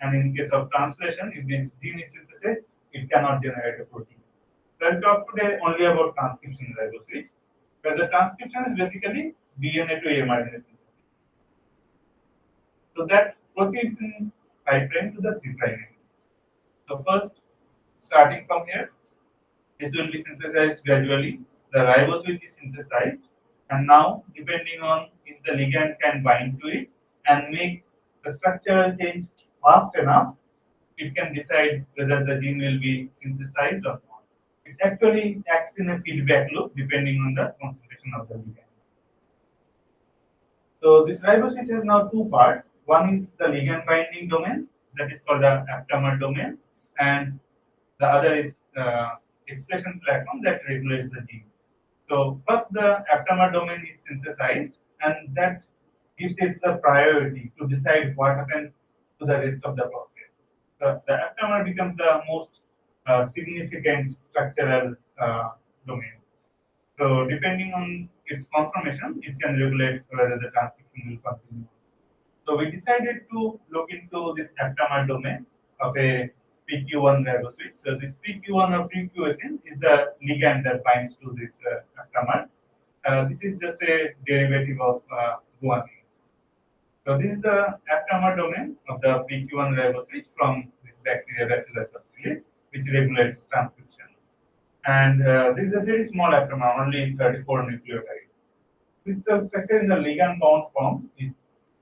and in case of translation, if this gene is synthesized, it cannot generate a protein. So I'll talk today only about transcription riboswitch, where the transcription is basically DNA to mRNA synthesis. So that proceeds in 5' to the 3' end. So first, starting from here, this will be synthesized gradually. The riboswitch is synthesized, and now, depending on if the ligand can bind to it and make the structural change fast enough, it can decide whether the gene will be synthesized or not. It actually acts in a feedback loop depending on the concentration of the ligand. So this riboswitch has now two parts. One is the ligand binding domain, that is called the aptamer domain, and the other is expression platform that regulates the gene. So first the aptamer domain is synthesized, and that gives it the priority to decide what happens to the rest of the process. So the aptamer becomes the most significant structural domain. So depending on its conformation, it can regulate whether the transcription will continue. So we decided to look into this aptamer domain of a PQ1 riboswitch. So this PQ1 or PQSN is the ligand that binds to this aptamer. This is just a derivative of guanine. So this is the aptamer domain of the PQ1 riboswitch from this bacteria Bacillus subtilis, which regulates transcription. And this is a very small aptamer, only 34 nucleotides. Crystal structure in the ligand bound form is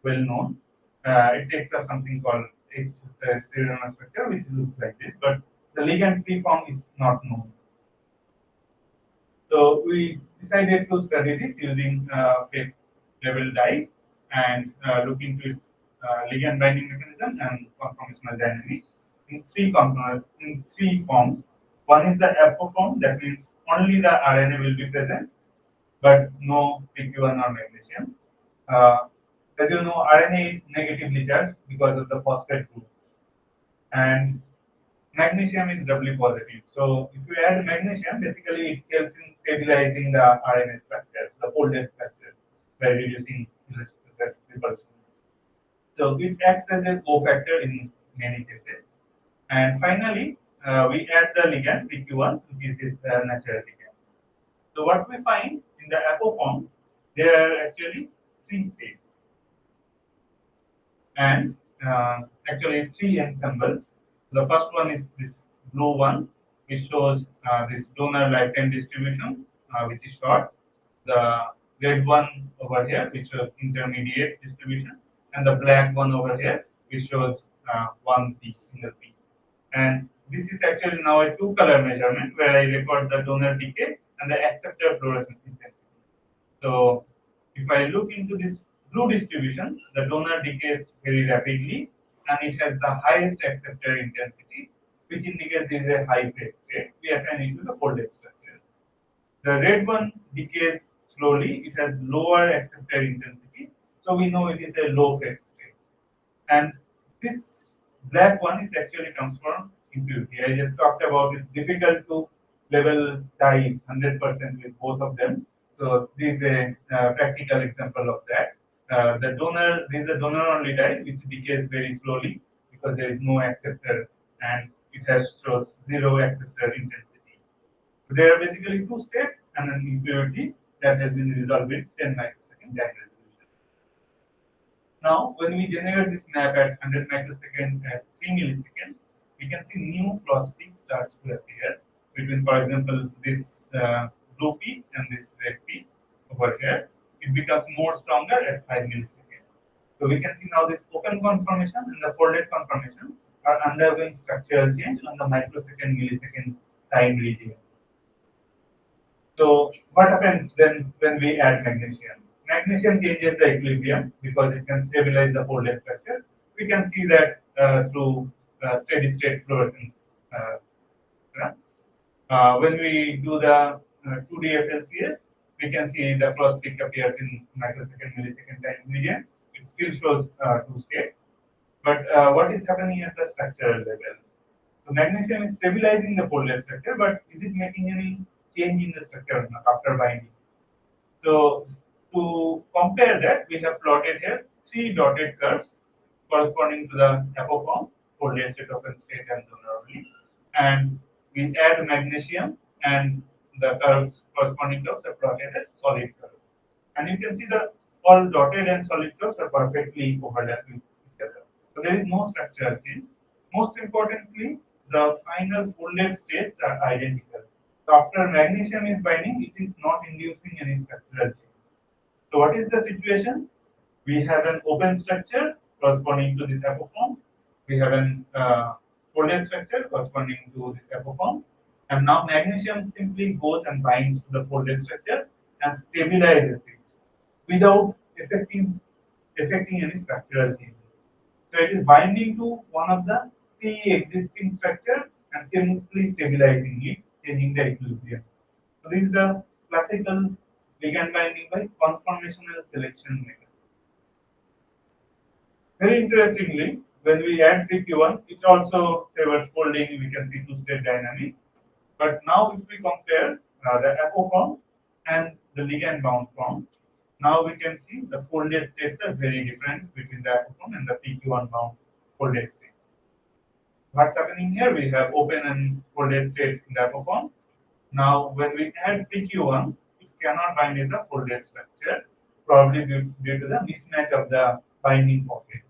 well known. It takes up something called H-serine structure, which looks like this, but the ligand free form is not known. So we decided to study this using fate level dyes and look into its ligand binding mechanism and conformational dynamics in three forms. One is the FO form, that means only the RNA will be present, but no PQ1 or magnesium. As you know, RNA is negatively charged because of the phosphate groups, and magnesium is doubly positive. So if you add magnesium, basically it helps in stabilizing the RNA structure, the folded structure, by reducing repulsion. So it acts as a cofactor in many cases. And finally, we add the ligand PQ1, which is its natural ligand. So what we find in the APO form, there are actually three states, and actually three ensembles. The first one is this blue one, which shows this donor lifetime distribution, which is short. The red one over here, which shows intermediate distribution, and the black one over here, which shows one peak, single peak. And this is actually now a two-color measurement where I record the donor decay and the acceptor fluorescence intensity. So if I look into this blue distribution, the donor decays very rapidly and it has the highest acceptor intensity, which indicates there is a high phase state. We assign it to the folded structure. The red one decays slowly, it has lower acceptor intensity, so we know it is a low phase state. And this black one is actually comes from impurity. I just talked about it's difficult to level dyes 100% with both of them. So this is a practical example of that. The donor, this is a donor only dye which decays very slowly because there is no acceptor and it has shows zero acceptor intensity. So there are basically two states and an impurity that has been resolved with 10 microsecond dye resolution. Now, when we generate this map at 100 microseconds at 3 milliseconds, we can see new cross peaks starts to appear between, for example, this blue peak and this red peak over here. It becomes more stronger at 5 milliseconds. So we can see now this open conformation and the folded conformation are undergoing structural change on the microsecond millisecond time region. So what happens then when we add magnesium? Magnesium changes the equilibrium because it can stabilize the folded structure. We can see that through steady state fluorescence. When we do the 2D FLCS, we can see the cross peak appears in microsecond millisecond time region. It still shows two states. But what is happening at the structural level? So magnesium is stabilizing the folded structure, but is it making any change in the structure after binding? So to compare that, we have plotted here three dotted curves corresponding to the apoform, folded state, open state, and donor only. And we add magnesium, and the curves corresponding curves are plotted as solid curves. And you can see that all dotted and solid curves are perfectly overlapping each other. So there is no structural change. Most importantly, the final folded states are identical. So after magnesium is binding, it is not inducing any structural change. So what is the situation? We have an open structure corresponding to this apoform. We have an folded structure corresponding to this apoform. And now magnesium simply goes and binds to the folded structure and stabilizes it without affecting any structural change. So it is binding to one of the pre-existing structure and simply stabilizing it, changing the equilibrium. So this is the classical ligand binding by conformational selection method. Very interestingly, when we add PQ1, it also favors folding. We can see two-state dynamics. But now, if we compare the apo form and the ligand-bound form, now we can see the folded states are very different between the apo form and the PQ1 bound folded state. What's happening here? We have open and folded state in the apo form. Now, when we add PQ1, it cannot bind in the folded structure, probably due to the mismatch of the binding pocket.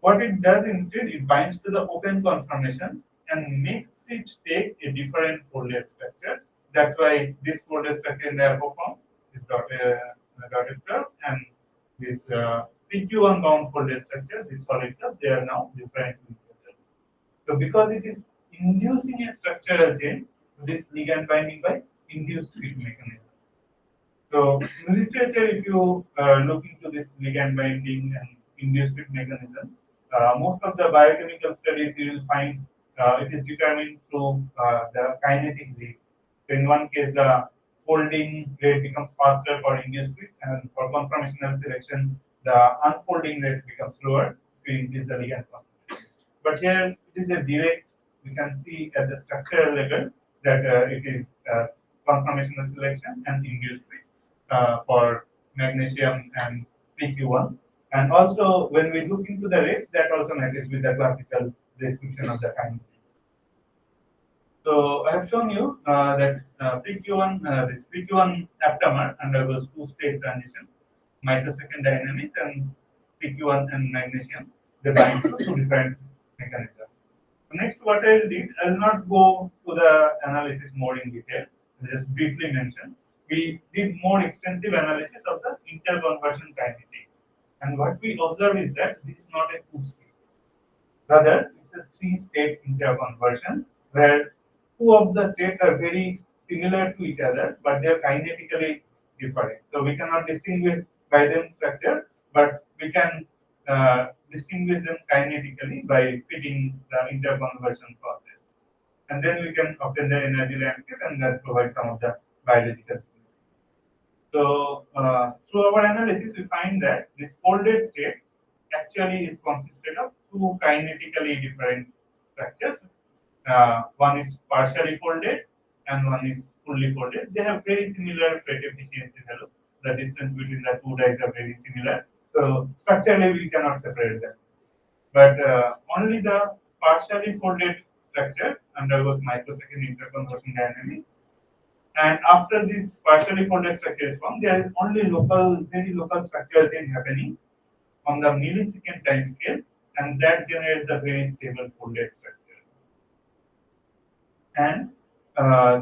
What it does instead, it binds to the open conformation and makes it take a different folded structure. That's why this folded structure in the apo form is dotted curve, and this PQ1 bound folded structure, this solid curve, they are now different from each other. So because it is inducing a structural change, this ligand binding by induced fit mechanism. So in the literature, if you look into this ligand binding and induced fit mechanism, most of the biochemical studies you will find it is determined through the kinetic rate. So in one case, the folding rate becomes faster for induced quick, and for conformational selection, the unfolding rate becomes slower to increase the ligand concentration. But here it is a direct, we can see at the structural level that it is conformational selection and induced quick for magnesium and PQ1. And also, when we look into the rates, that also matches with the classical description of the time. So I have shown you that this PQ1 aptamer undergoes two-state transition, microsecond dynamics, and PQ1 and magnesium. They bind to two different mechanisms. So next, what I did, I will not go to the analysis more in detail. I'll just briefly mention. We did more extensive analysis of the interconversion kinetics, and what we observe is that this is not a two-state. Rather, it's a three-state interconversion where two of the states are very similar to each other, but they are kinetically different. So we cannot distinguish by them structure, but we can distinguish them kinetically by fitting the interconversion process. And then we can obtain the energy landscape and then provide some of the biological. So through our analysis, we find that this folded state actually is consisted of two kinetically different structures. One is partially folded and one is fully folded. They have very similar plate efficiency value. The distance between the two dies are very similar. So structurally, we cannot separate them. But only the partially folded structure undergoes microsecond interconversion dynamics. And after this partially folded structure is formed, there is only local, very local structure change happening on the millisecond time scale, and that generates a very stable folded structure. And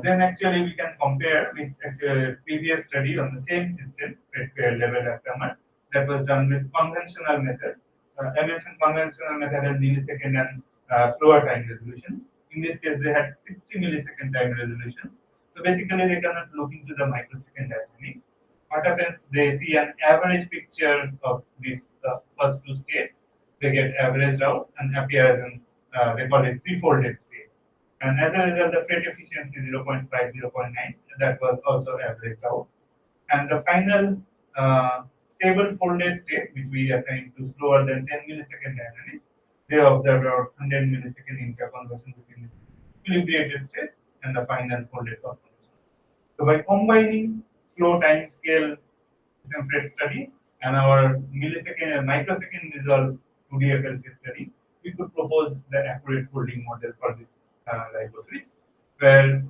then actually we can compare with a previous study on the same system, red level aptamer, that was done with conventional method. I mentioned conventional method and millisecond and slower time resolution. In this case, they had 60 millisecond time resolution. So basically, they cannot look into the microsecond dynamics. What happens? They see an average picture of these first two states. They get averaged out and appear as an they call it three-folded state. And as a result, the plate efficiency 0.5, 0.9, that was also averaged out. And the final stable folded state, which we assign to slower than 10 millisecond dynamics, they observed around 100 millisecond interconversion between the equilibrated state and the final folded conformation. So by combining slow time scale template study and our millisecond and microsecond resolve 2D FLC study, we could propose the accurate folding model for this riboswitch, where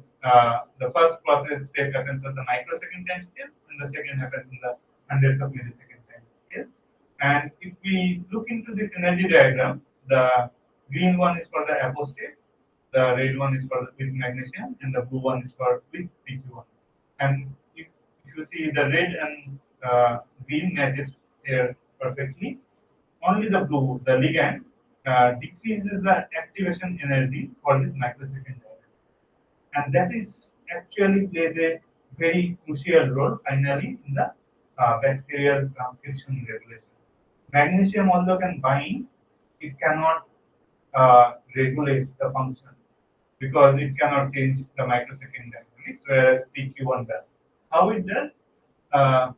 the first process step happens at the microsecond time scale and the second happens in the hundredth of millisecond time scale. And if we look into this energy diagram, the green one is for the apostate, the red one is for with magnesium, and the blue one is for with PQ1. And if you see the red and green matches here perfectly, only the blue, the ligand, decreases the activation energy for this microsecond diagram. And that is actually plays a very crucial role finally in the bacterial transcription regulation. Magnesium, although can bind, it cannot regulate the function because it cannot change the microsecond dynamics, whereas PQ1 does. How it does?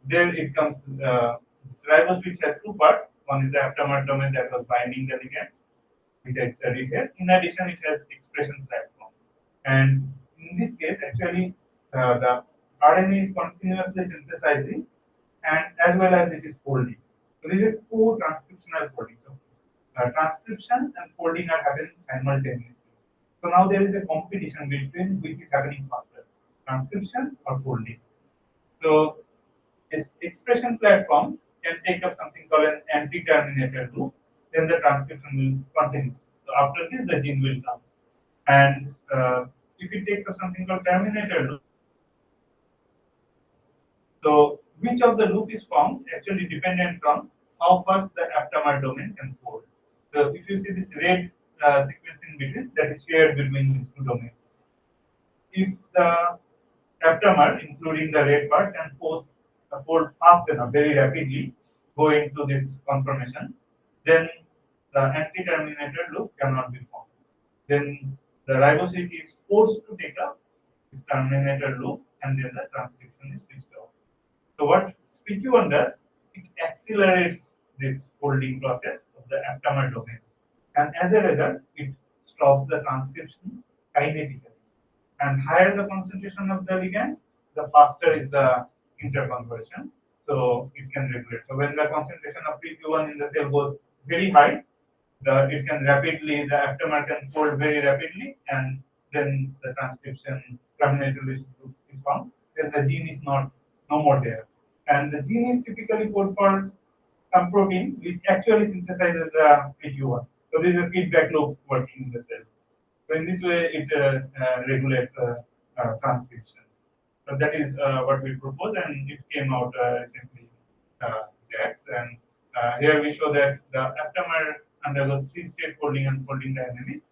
There it comes, riboswitch has two parts. One is the aptamer domain that was binding the ligand, which I studied here. In addition, it has expression platform. And in this case, actually, the RNA is continuously synthesizing and as well as it is folding. So this is a co-transcriptional folding. So transcription and folding are happening simultaneously. So now there is a competition between which is happening faster, transcription or folding. So this expression platform can take up something called an anti-terminator loop, then the transcription will continue. So after this, the gene will come. And if it takes up something called terminator loop, so which of the loop is formed actually dependent on how fast the aptamer domain can fold. So if you see this red sequence in between, that is shared between these two domains. If the aptamer, including the red part, can fold fast enough, very rapidly, go into this conformation, then the anti-terminator loop cannot be formed. then the ribocyte is forced to take up this terminator loop, and then the transcription is switched off. So what PQ1 does, it accelerates this folding process of the aptamer domain, and as a result, it stops the transcription kinetically. And higher the concentration of the ligand, the faster is the interconversion. So it can regulate. So when the concentration of PQ1 in the cell goes very high, it can rapidly, the aptamer can fold very rapidly, and then the transcription terminator is found. Then the gene is no more there. And the gene is typically code for some protein which actually synthesizes the PQ1. So this is a feedback loop working in the cell. So in this way, it regulates transcription. So that is what we propose, and it came out recently. JAX, and here we show that the aptamer undergoes three-state folding and folding dynamics,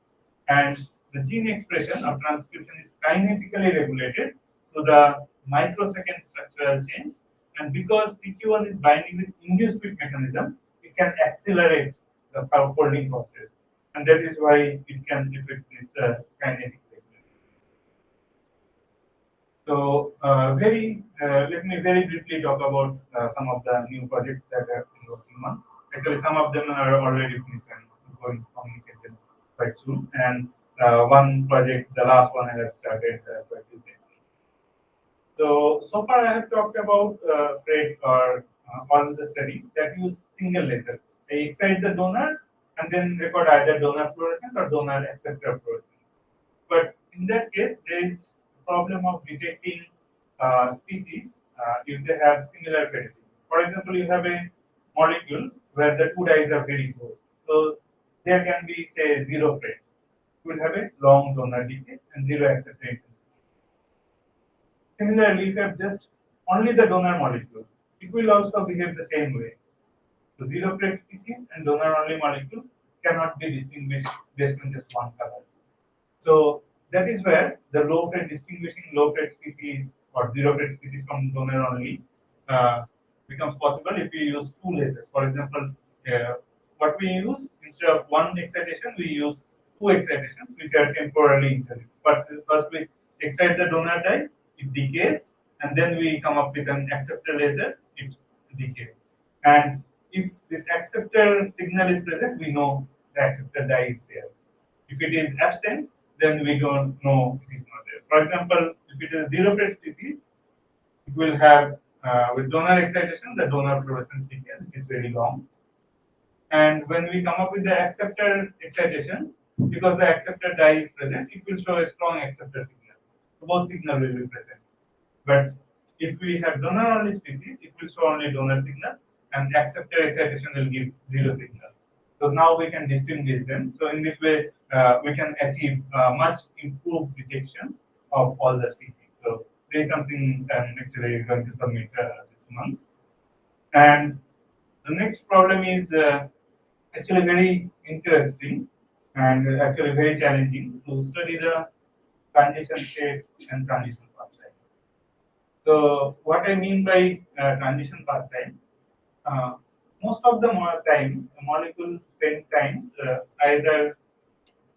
and the gene expression of transcription is kinetically regulated to the microsecond structural change, and because PQ1 is binding with induced bit mechanism, it can accelerate the folding process, and that is why it can affect this kinetic regulation. So, let me very briefly talk about some of the new projects that I have been working on. Actually, some of them are already finished and going to communicate them quite soon. And one project, the last one, I have started quite recently. So far I have talked about FRED or all the studies that use single laser. They excite the donor and then record either donor fluorescence or donor acceptor fluorescence. But in that case, there is a problem of detecting species if they have similar pedigree. For example, you have a molecule where the two dyes are very close. So there can be, say, zero FRED. You will have a long donor decay and zero acceptor. Similarly, if you have just only the donor molecule, it will also behave the same way. So zero FRED species and donor only molecule cannot be distinguished based on just one color. So that is where the low FRED distinguishing low FRED species or zero FRED species from donor only becomes possible if we use two lasers. For example, what we use instead of one excitation, we use two excitations which are temporarily interlinked. But first we excite the donor dye, it decays, and then we come up with an acceptor laser, it decays. And if this acceptor signal is present, we know the acceptor dye is there. If it is absent, then we don't know it is not there. For example, if it is zero FRED species, it will have with donor excitation, the donor fluorescence decay is very long. And when we come up with the acceptor excitation, because the acceptor dye is present, it will show a strong acceptor signal. So both signal will be present. But if we have donor only species, it will show only donor signal, and acceptor excitation will give zero signal. So now we can distinguish them. So in this way, we can achieve much improved detection of all the species. So this is something I'm actually going to submit this month. And the next problem is actually very interesting and actually very challenging to study the transition state and transition path time. So what I mean by transition path time, most of the time, the molecule spend times either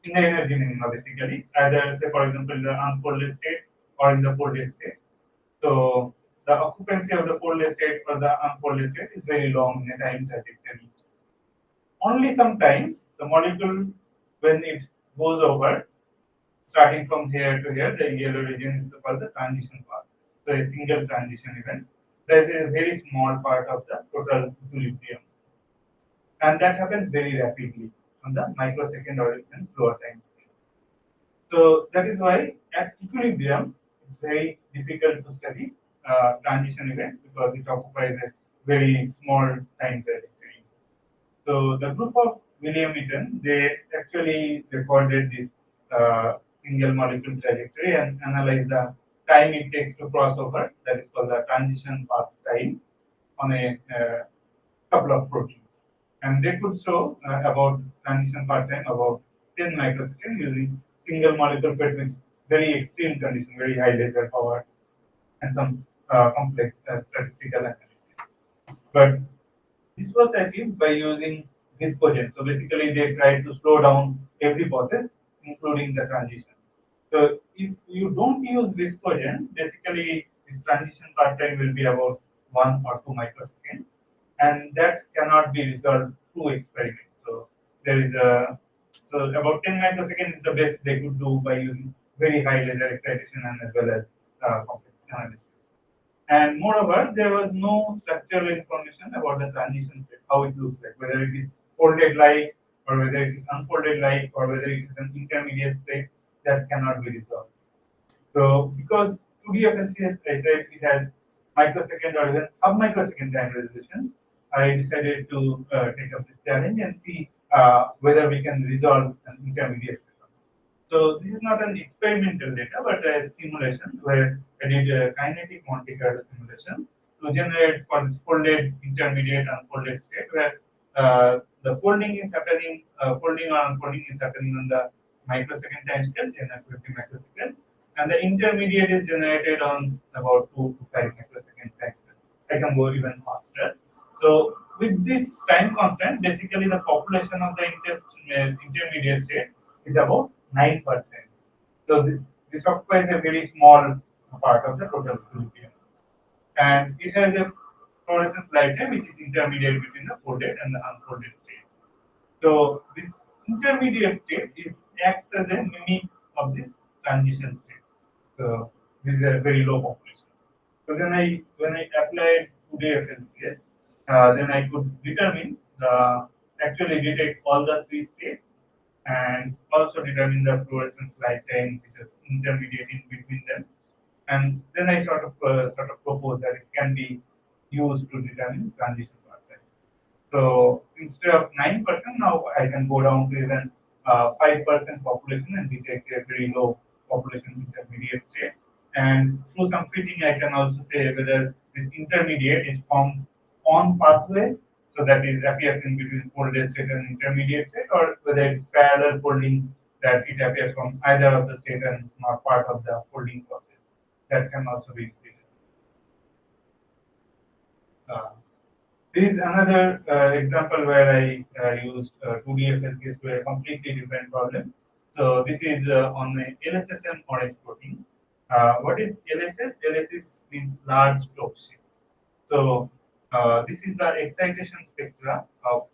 in the energy minima basically, either say for example in the unfolded state or in the folded state. So the occupancy of the folded state or the unfolded state is very long in a time trajectory. Only sometimes the molecule, when it goes over, starting from here to here, the yellow region is called the transition path. So a single transition event. That is a very small part of the total equilibrium. And that happens very rapidly on the microsecond or even slower time scale. So that is why at equilibrium, it's very difficult to study transition event because it occupies a very small time trajectory. So the group of William Eaton, they actually recorded this single molecule trajectory and analyzed the time it takes to cross over. That is called the transition path time on a couple of proteins. And they could show about transition path time about 10 microseconds using single molecule paired with very extreme condition, very high laser power, and some complex statistical analysis. But this was achieved by using viscogen. So basically, they tried to slow down every process including the transition. So if you don't use viscogen, basically this transition part time will be about 1 or 2 microseconds, and that cannot be resolved through experiment. So there is a about 10 microseconds is the best they could do by using very high laser excitation and as well as complex analysis. And moreover, there was no structural information about the transition state, how it looks like, whether it is folded like, or whether it is unfolded like, or whether it is an intermediate state that cannot be resolved. So because 2D FLC, as I said, it has microsecond or even sub-microsecond time resolution, I decided to take up this challenge and see whether we can resolve an intermediate system. So this is not an experimental data, but a simulation where I did a kinetic Monte Carlo simulation to generate for this folded intermediate unfolded state where the folding is happening, folding or unfolding is happening on the microsecond time scale, 10 or 20 microseconds, and the intermediate is generated on about 2 to 5 microsecond time scale. I can go even faster. So with this time constant, basically the population of the intermediate state is about 9%. So this occupies a very small part of the total equilibrium. And it has a fluorescence lifetime which is intermediate between the folded and the unfolded state. So this intermediate state acts as a mimic of this transition state. So this is a very low population. So then when I applied 2D FLCS, then I could determine actually detect all the 3 states and also determine the fluorescence lifetime, which is intermediate in between them. And then I sort of propose that it can be used to determine transition part time. So instead of 9%, now I can go down to even 5% population and detect a very low population intermediate state. And through some fitting, I can also say whether this intermediate is formed on pathway, so that is appears in between folded state and intermediate state, or whether it's parallel folding that it appears from either of the state and not part of the folding process. That can also be treated. This is another example where I used 2D FLCS to a completely different problem. So this is on the LSSM orange protein. What is LSS? LSS means large top shape. So this is the excitation spectra of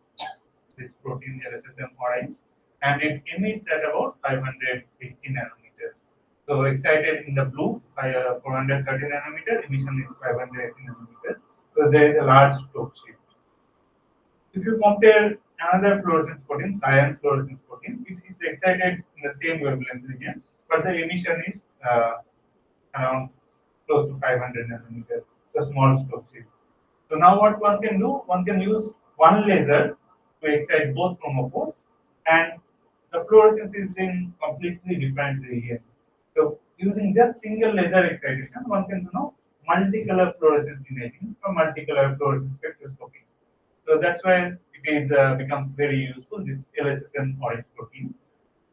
this protein LSSM orange, and it emits at about 580 nanometers. So excited in the blue, 430 nanometers, emission is 580 nanometers. So there is a large top shape. If you compare another fluorescence protein, cyan fluorescence protein, it is excited in the same wavelength region, but the emission is around close to 500 nanometers, so small scope shape. So now what one can do, one can use one laser to excite both chromophores, and the fluorescence is in completely different region. So using just single laser excitation, one can do multicolor fluorescence imaging or multicolor fluorescence spectroscopy. So that's why it is becomes very useful, this LSSM orange protein.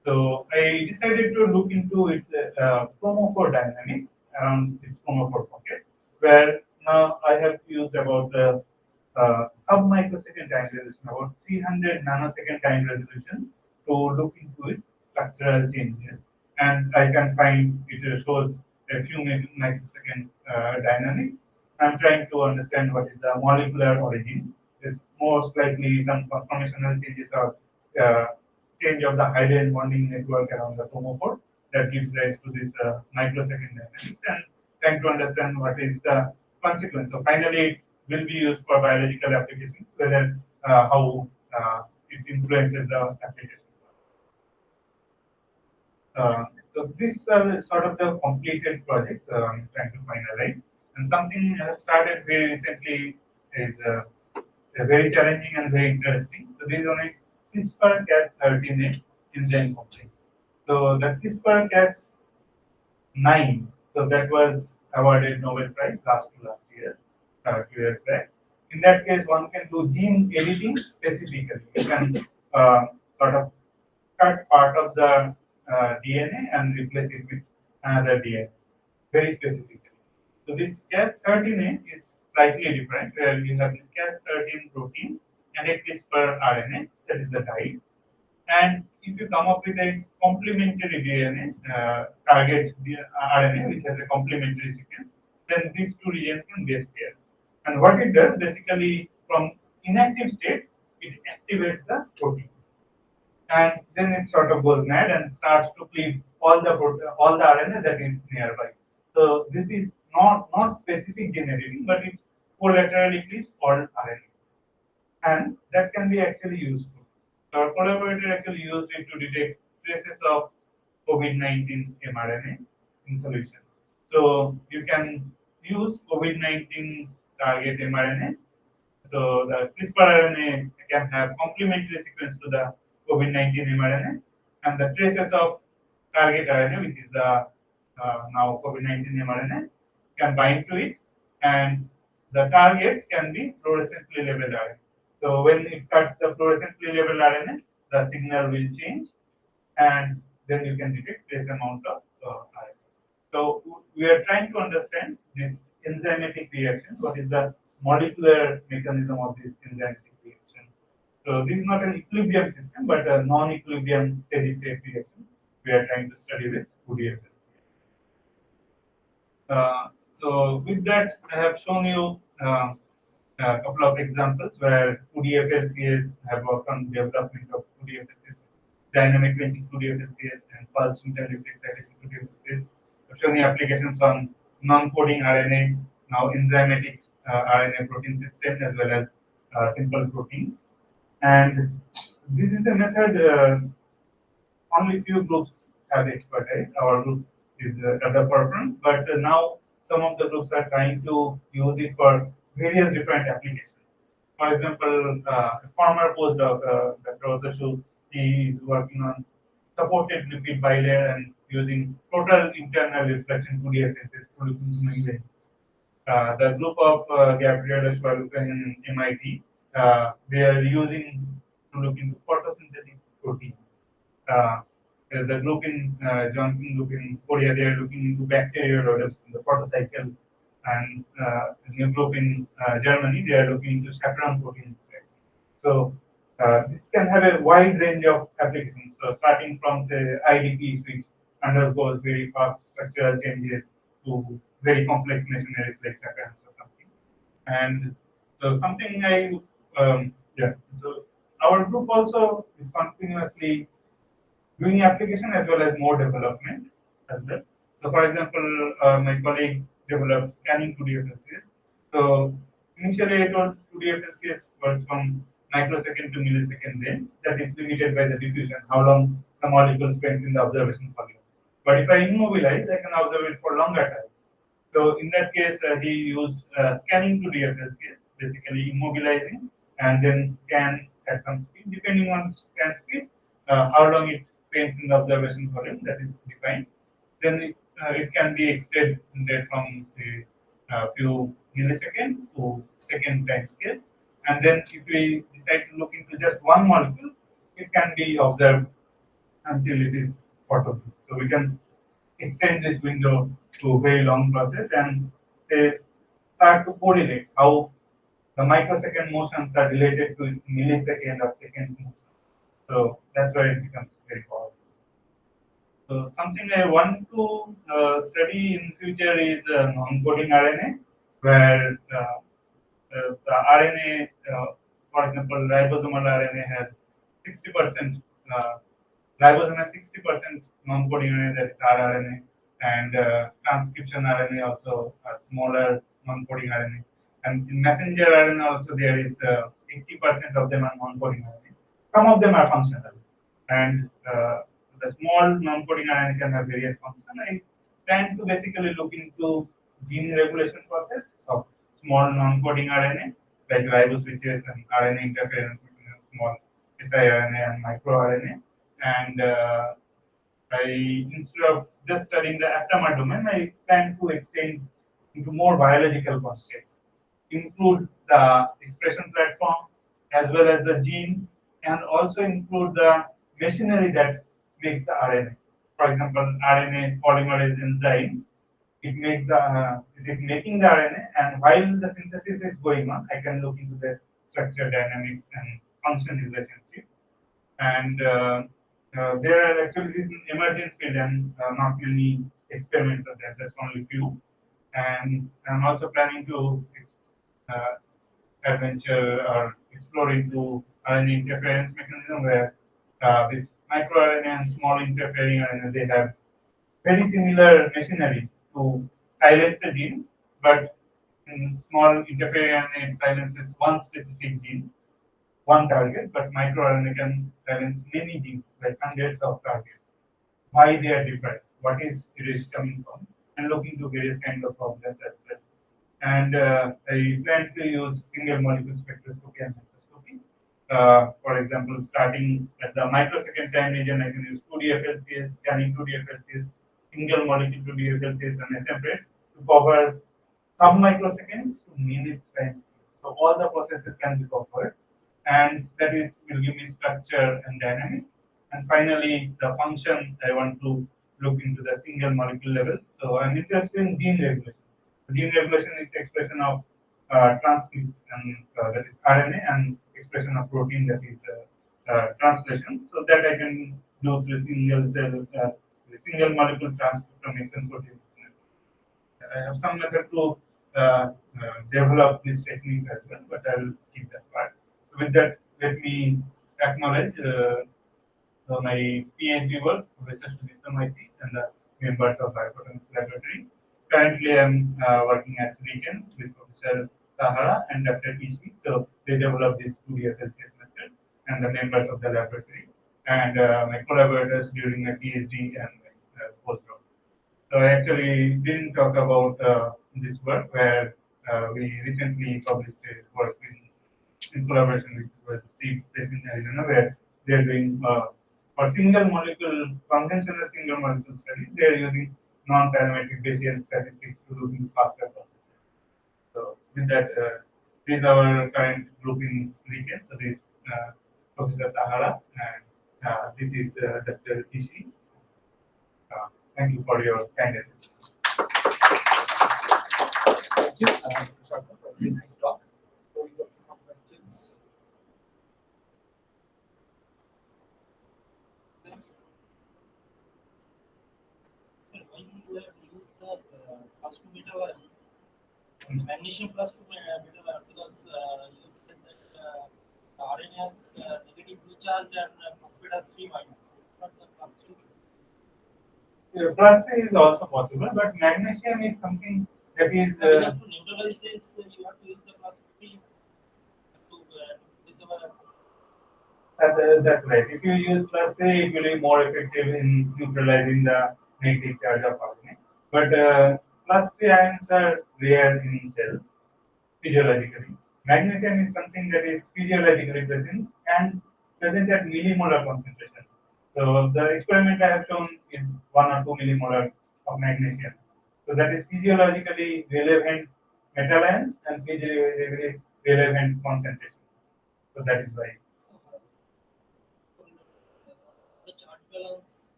So I decided to look into its chromophore dynamics around its chromophore pocket, where now I have used about the sub-microsecond time resolution, about 300 nanosecond time resolution to look into its structural changes. And I can find it shows a few microsecond dynamics. I'm trying to understand what is the molecular origin. There's most likely some conformational changes or change of the hydrogen bonding network around the chromophore that gives rise to this microsecond dynamics, and trying to understand what is the consequence. So finally, it will be used for biological applications, whether how it influences the application. So this is sort of the completed project I'm trying to finalize, and something I have started very recently is very challenging and very interesting. So this is on a CRISPR-Cas13a enzyme complex. So the CRISPR-Cas9, so that was awarded Nobel Prize last year, 2 years back. In that case, one can do gene editing specifically. You can sort of cut part of the DNA and replace it with another DNA, very specifically. So this Cas13a is slightly different, where you have this Cas13 protein and a CRISPR RNA, that is the guide. And if you come up with a complementary DNA, target RNA, which has a complementary sequence, then these two regions can base pair. And what it does, basically, from inactive state, it activates the protein, and then it sort of goes mad and starts to cleave all the RNA that is nearby. So this is not specific gene editing, but it collaterally cleaves all RNA, and that can be actually useful. So our collaborator actually used it to detect traces of COVID-19 mRNA in solution. So you can use COVID-19 target mRNA. So the CRISPR RNA can have complementary sequence to the COVID-19 mRNA, and the traces of target RNA, which is the now COVID-19 mRNA, can bind to it, and the targets can be fluorescently labeled RNA. So when it cuts the fluorescently labeled RNA, the signal will change, and then you can detect trace amount of RNA. So we are trying to understand this enzymatic reaction. What is the molecular mechanism of this enzymatic reaction? So this is not an equilibrium system, but a non-equilibrium steady-state reaction we are trying to study with UDFL. So with that, I have shown you a couple of examples where UDFLCS have worked on development of UDFLCS, dynamic ranging UDFLCS, and pulse width and excitation UDFLCS. I've shown you applications on non-coding RNA, now enzymatic RNA protein system, as well as simple proteins. And this is a method only few groups have expertise. Our group is at the forefront, but now some of the groups are trying to use it for various different applications. For example, a former postdoc, Dr. Otoshu, he is working on supported lipid bilayer and using total internal reflection to DFSS to look into membranes. The group of Gabriela Schwaluka in MIT, they are using to look into photosynthetic protein. The group in Johnson group in Korea, they are looking into bacterial orders in the photocycle, and the new group in Germany, they are looking into chaperone protein. So this can have a wide range of applications. So starting from say IDP, which undergoes very fast structural changes, to very complex machineries like chaperones or something. And so something yeah. So our group also is continuously doing application as well as more development as well. So, for example, my colleague developed scanning 2D FLCS. So, initially I told 2D FLCS was from microsecond to millisecond range. That is limited by the diffusion, how long the molecule spends in the observation volume. But if I immobilize, I can observe it for longer time. So, in that case, he used scanning 2D FLCS, basically immobilizing and then scan at some speed, depending on scan speed, how long it spends in the observation volume that is defined. Then it can be extended from say a few milliseconds to second time scale. And then if we decide to look into just one molecule, it can be observed until it is photo. So we can extend this window to a very long process and they start to correlate how the microsecond motions are related to millisecond or second motion. So that's why it becomes very powerful. So something I want to study in future is non-coding RNA, where the RNA, for example, ribosomal RNA has 60%, ribosome has 60% non-coding RNA, that is rRNA, and transcription RNA also a smaller non-coding RNA. And in messenger RNA also there is 80% of them are non-coding RNA. Some of them are functional, and the small non-coding RNA can have various functions. I plan to basically look into gene regulation process of small non-coding RNA, like ribose switches and RNA interference between small siRNA and microRNA. And instead of just studying the aptamer domain, I plan to extend into more biological concepts, include the expression platform as well as the gene, and also include the machinery that makes the RNA. For example, RNA polymerase enzyme, it is making the RNA, and while the synthesis is going on, I can look into the structure dynamics and function relationship. And there are actually this emergent field and not many experiments are there, just only few. And I'm also planning to uh, adventure or explore into RNA interference mechanism where this microRNA and small interfering RNA, they have very similar machinery to silence a gene, but in small interfering RNA it silences one specific gene, one target, but microRNA can silence many genes, like hundreds of targets. Why they are different, what is it is coming from, and looking to various kind of problems as well. And I plan to use single molecule spectroscopy and microscopy. For example, starting at the microsecond time region, I can use 2D FLCS, scanning 2D FLCS, single molecule 2D FLCS, and SM rate to cover sub-microsecond to minutes time. So all the processes can be covered, and that is will give me structure and dynamic. And finally, the function I want to look into the single molecule level. So I'm interested in gene regulation. Gene regulation is expression of transcript and that is RNA, and expression of protein, that is translation. So that I can do through single cell, single molecule transcriptomics and protein. I have some method to develop these techniques as well, but I will skip that part. So with that, let me acknowledge my PhD work, Professor Sudipta Maiti, and the members of Biophotonics Laboratory. Currently, I'm working at RIKEN with Professor Sahara and Dr. Ishii. So they developed this 2D FLCS method, and the members of the laboratory, and my collaborators during my PhD and my postdoc. So I actually didn't talk about this work where we recently published a work in collaboration with Steve based in Arizona, where they're doing for single molecule, conventional single molecule study, they're using non-parametric Bayesian statistics to do faster processes. So with that, this is our current group in RIKEN. So this Professor Tahara, and this is Dr. Ishii. Thank you for your kind attention. Thank you, Sarkar, for a very nice talk. So we got some questions. Thanks. When you have used the plus two metal ion, magnesium plus two metal ion, because you said that RNA has negatively charged and phosphate has 3 minus. So it's not the plus 3. Plus is also possible, but magnesium is something that is. You have to neutralize this, you have to use the plus 3 to discover. That's right. If you use plus A, it will be more effective in neutralizing the negative charge of RNA. But plus 3 ions are rare in cells physiologically. Magnesium is something that is physiologically present and present at millimolar concentration. So the experiment I have shown is 1 or 2 millimolar of magnesium. So that is physiologically relevant metal ions and physiologically relevant concentration. So that is why. The charge balance,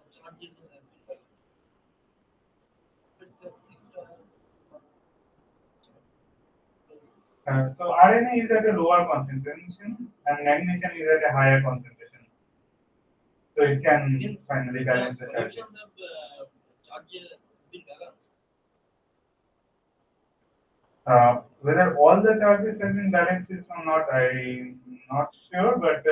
the charge is So RNA is at a lower concentration and magnesium is at a higher concentration. So it can finally balance the charge. The charge has been balanced. Whether all the charges have been balanced is or not, I'm not sure, but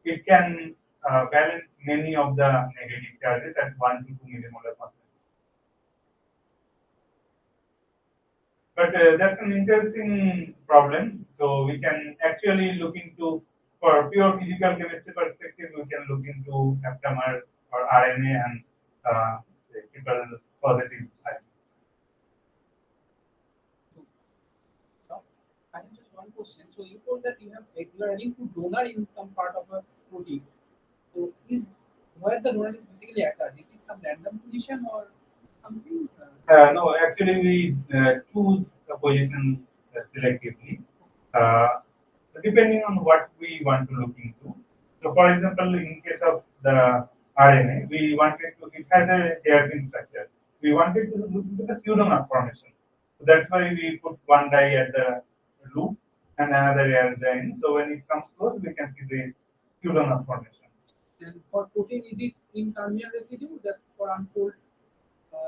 it can balance many of the negative charges at 1 to 2 millimolar concentration. But that's an interesting problem. So we can actually look into, for pure physical chemistry perspective, we can look into aptamer or RNA and triple positive ions. Now, I have just one question. So you told that you are adding to donor in some part of a protein. So is where the donor is basically attached? Is it some random position or something? No, actually we choose the position selectively, depending on what we want to look into. So, for example, in case of the RNA, we wanted to, it has a hairpin structure. We wanted to look into the pseudomer formation. So that's why we put one dye at the loop and another at the end. So when it comes close, we can see the pseudomer formation. And for protein, is it in terminal residue just for unfold?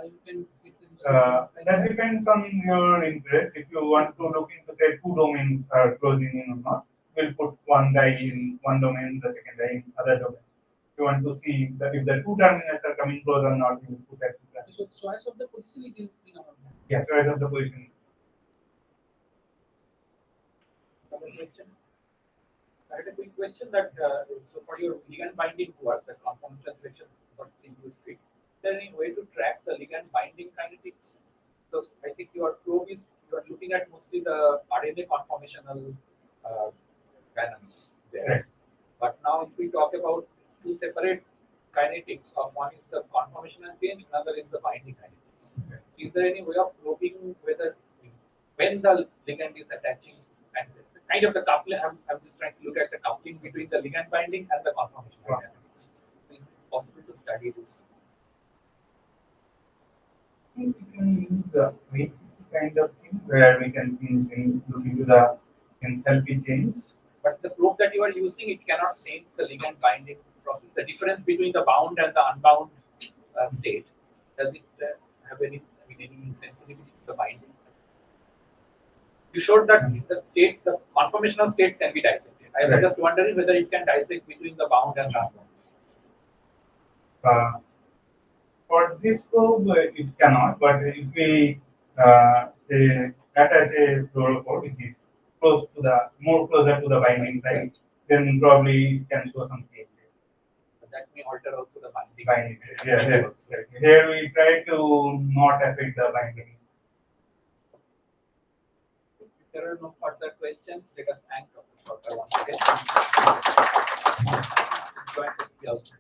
You can get the result like that depends on your interest. If you want to look into say two domains are closing in or not, we'll put one guy in one domain, the second guy in other domain. If you want to see that if the two terminals are coming close or not, you will put that. So choice of the position is in our hand. Yeah, choice of the position. Another question. I had a quick question that so for your ligand binding work, the conformational selection for CBS Dept, is there any way to track the ligand binding kinetics? Because I think your probe is you are looking at mostly the RNA conformational dynamics there. Right. But now if we talk about two separate kinetics, of one is the conformational change, another is the binding kinetics. Is there any way of probing whether when the ligand is attaching and kind of the coupling? I'm just trying to look at the coupling between the ligand binding and the conformational dynamics. Is it possible to study this? I think we can use the matrix kind of thing where we can look into the enthalpy change. But the probe that you are using, it cannot change the ligand binding process. The difference between the bound and the unbound state, does it have any sensitivity to the binding? You showed that the states, the conformational states can be dissected. I was just wondering whether it can dissect between the bound and the unbound states. For this probe, it cannot, but if we say, attach a fluorophore which is close to the more closer to the binding site, then probably it can show some change. But that may alter also the binding. Yeah, here we try to not affect the binding. If there are no further questions, let us thank Dr. Sarkar once again. Join us.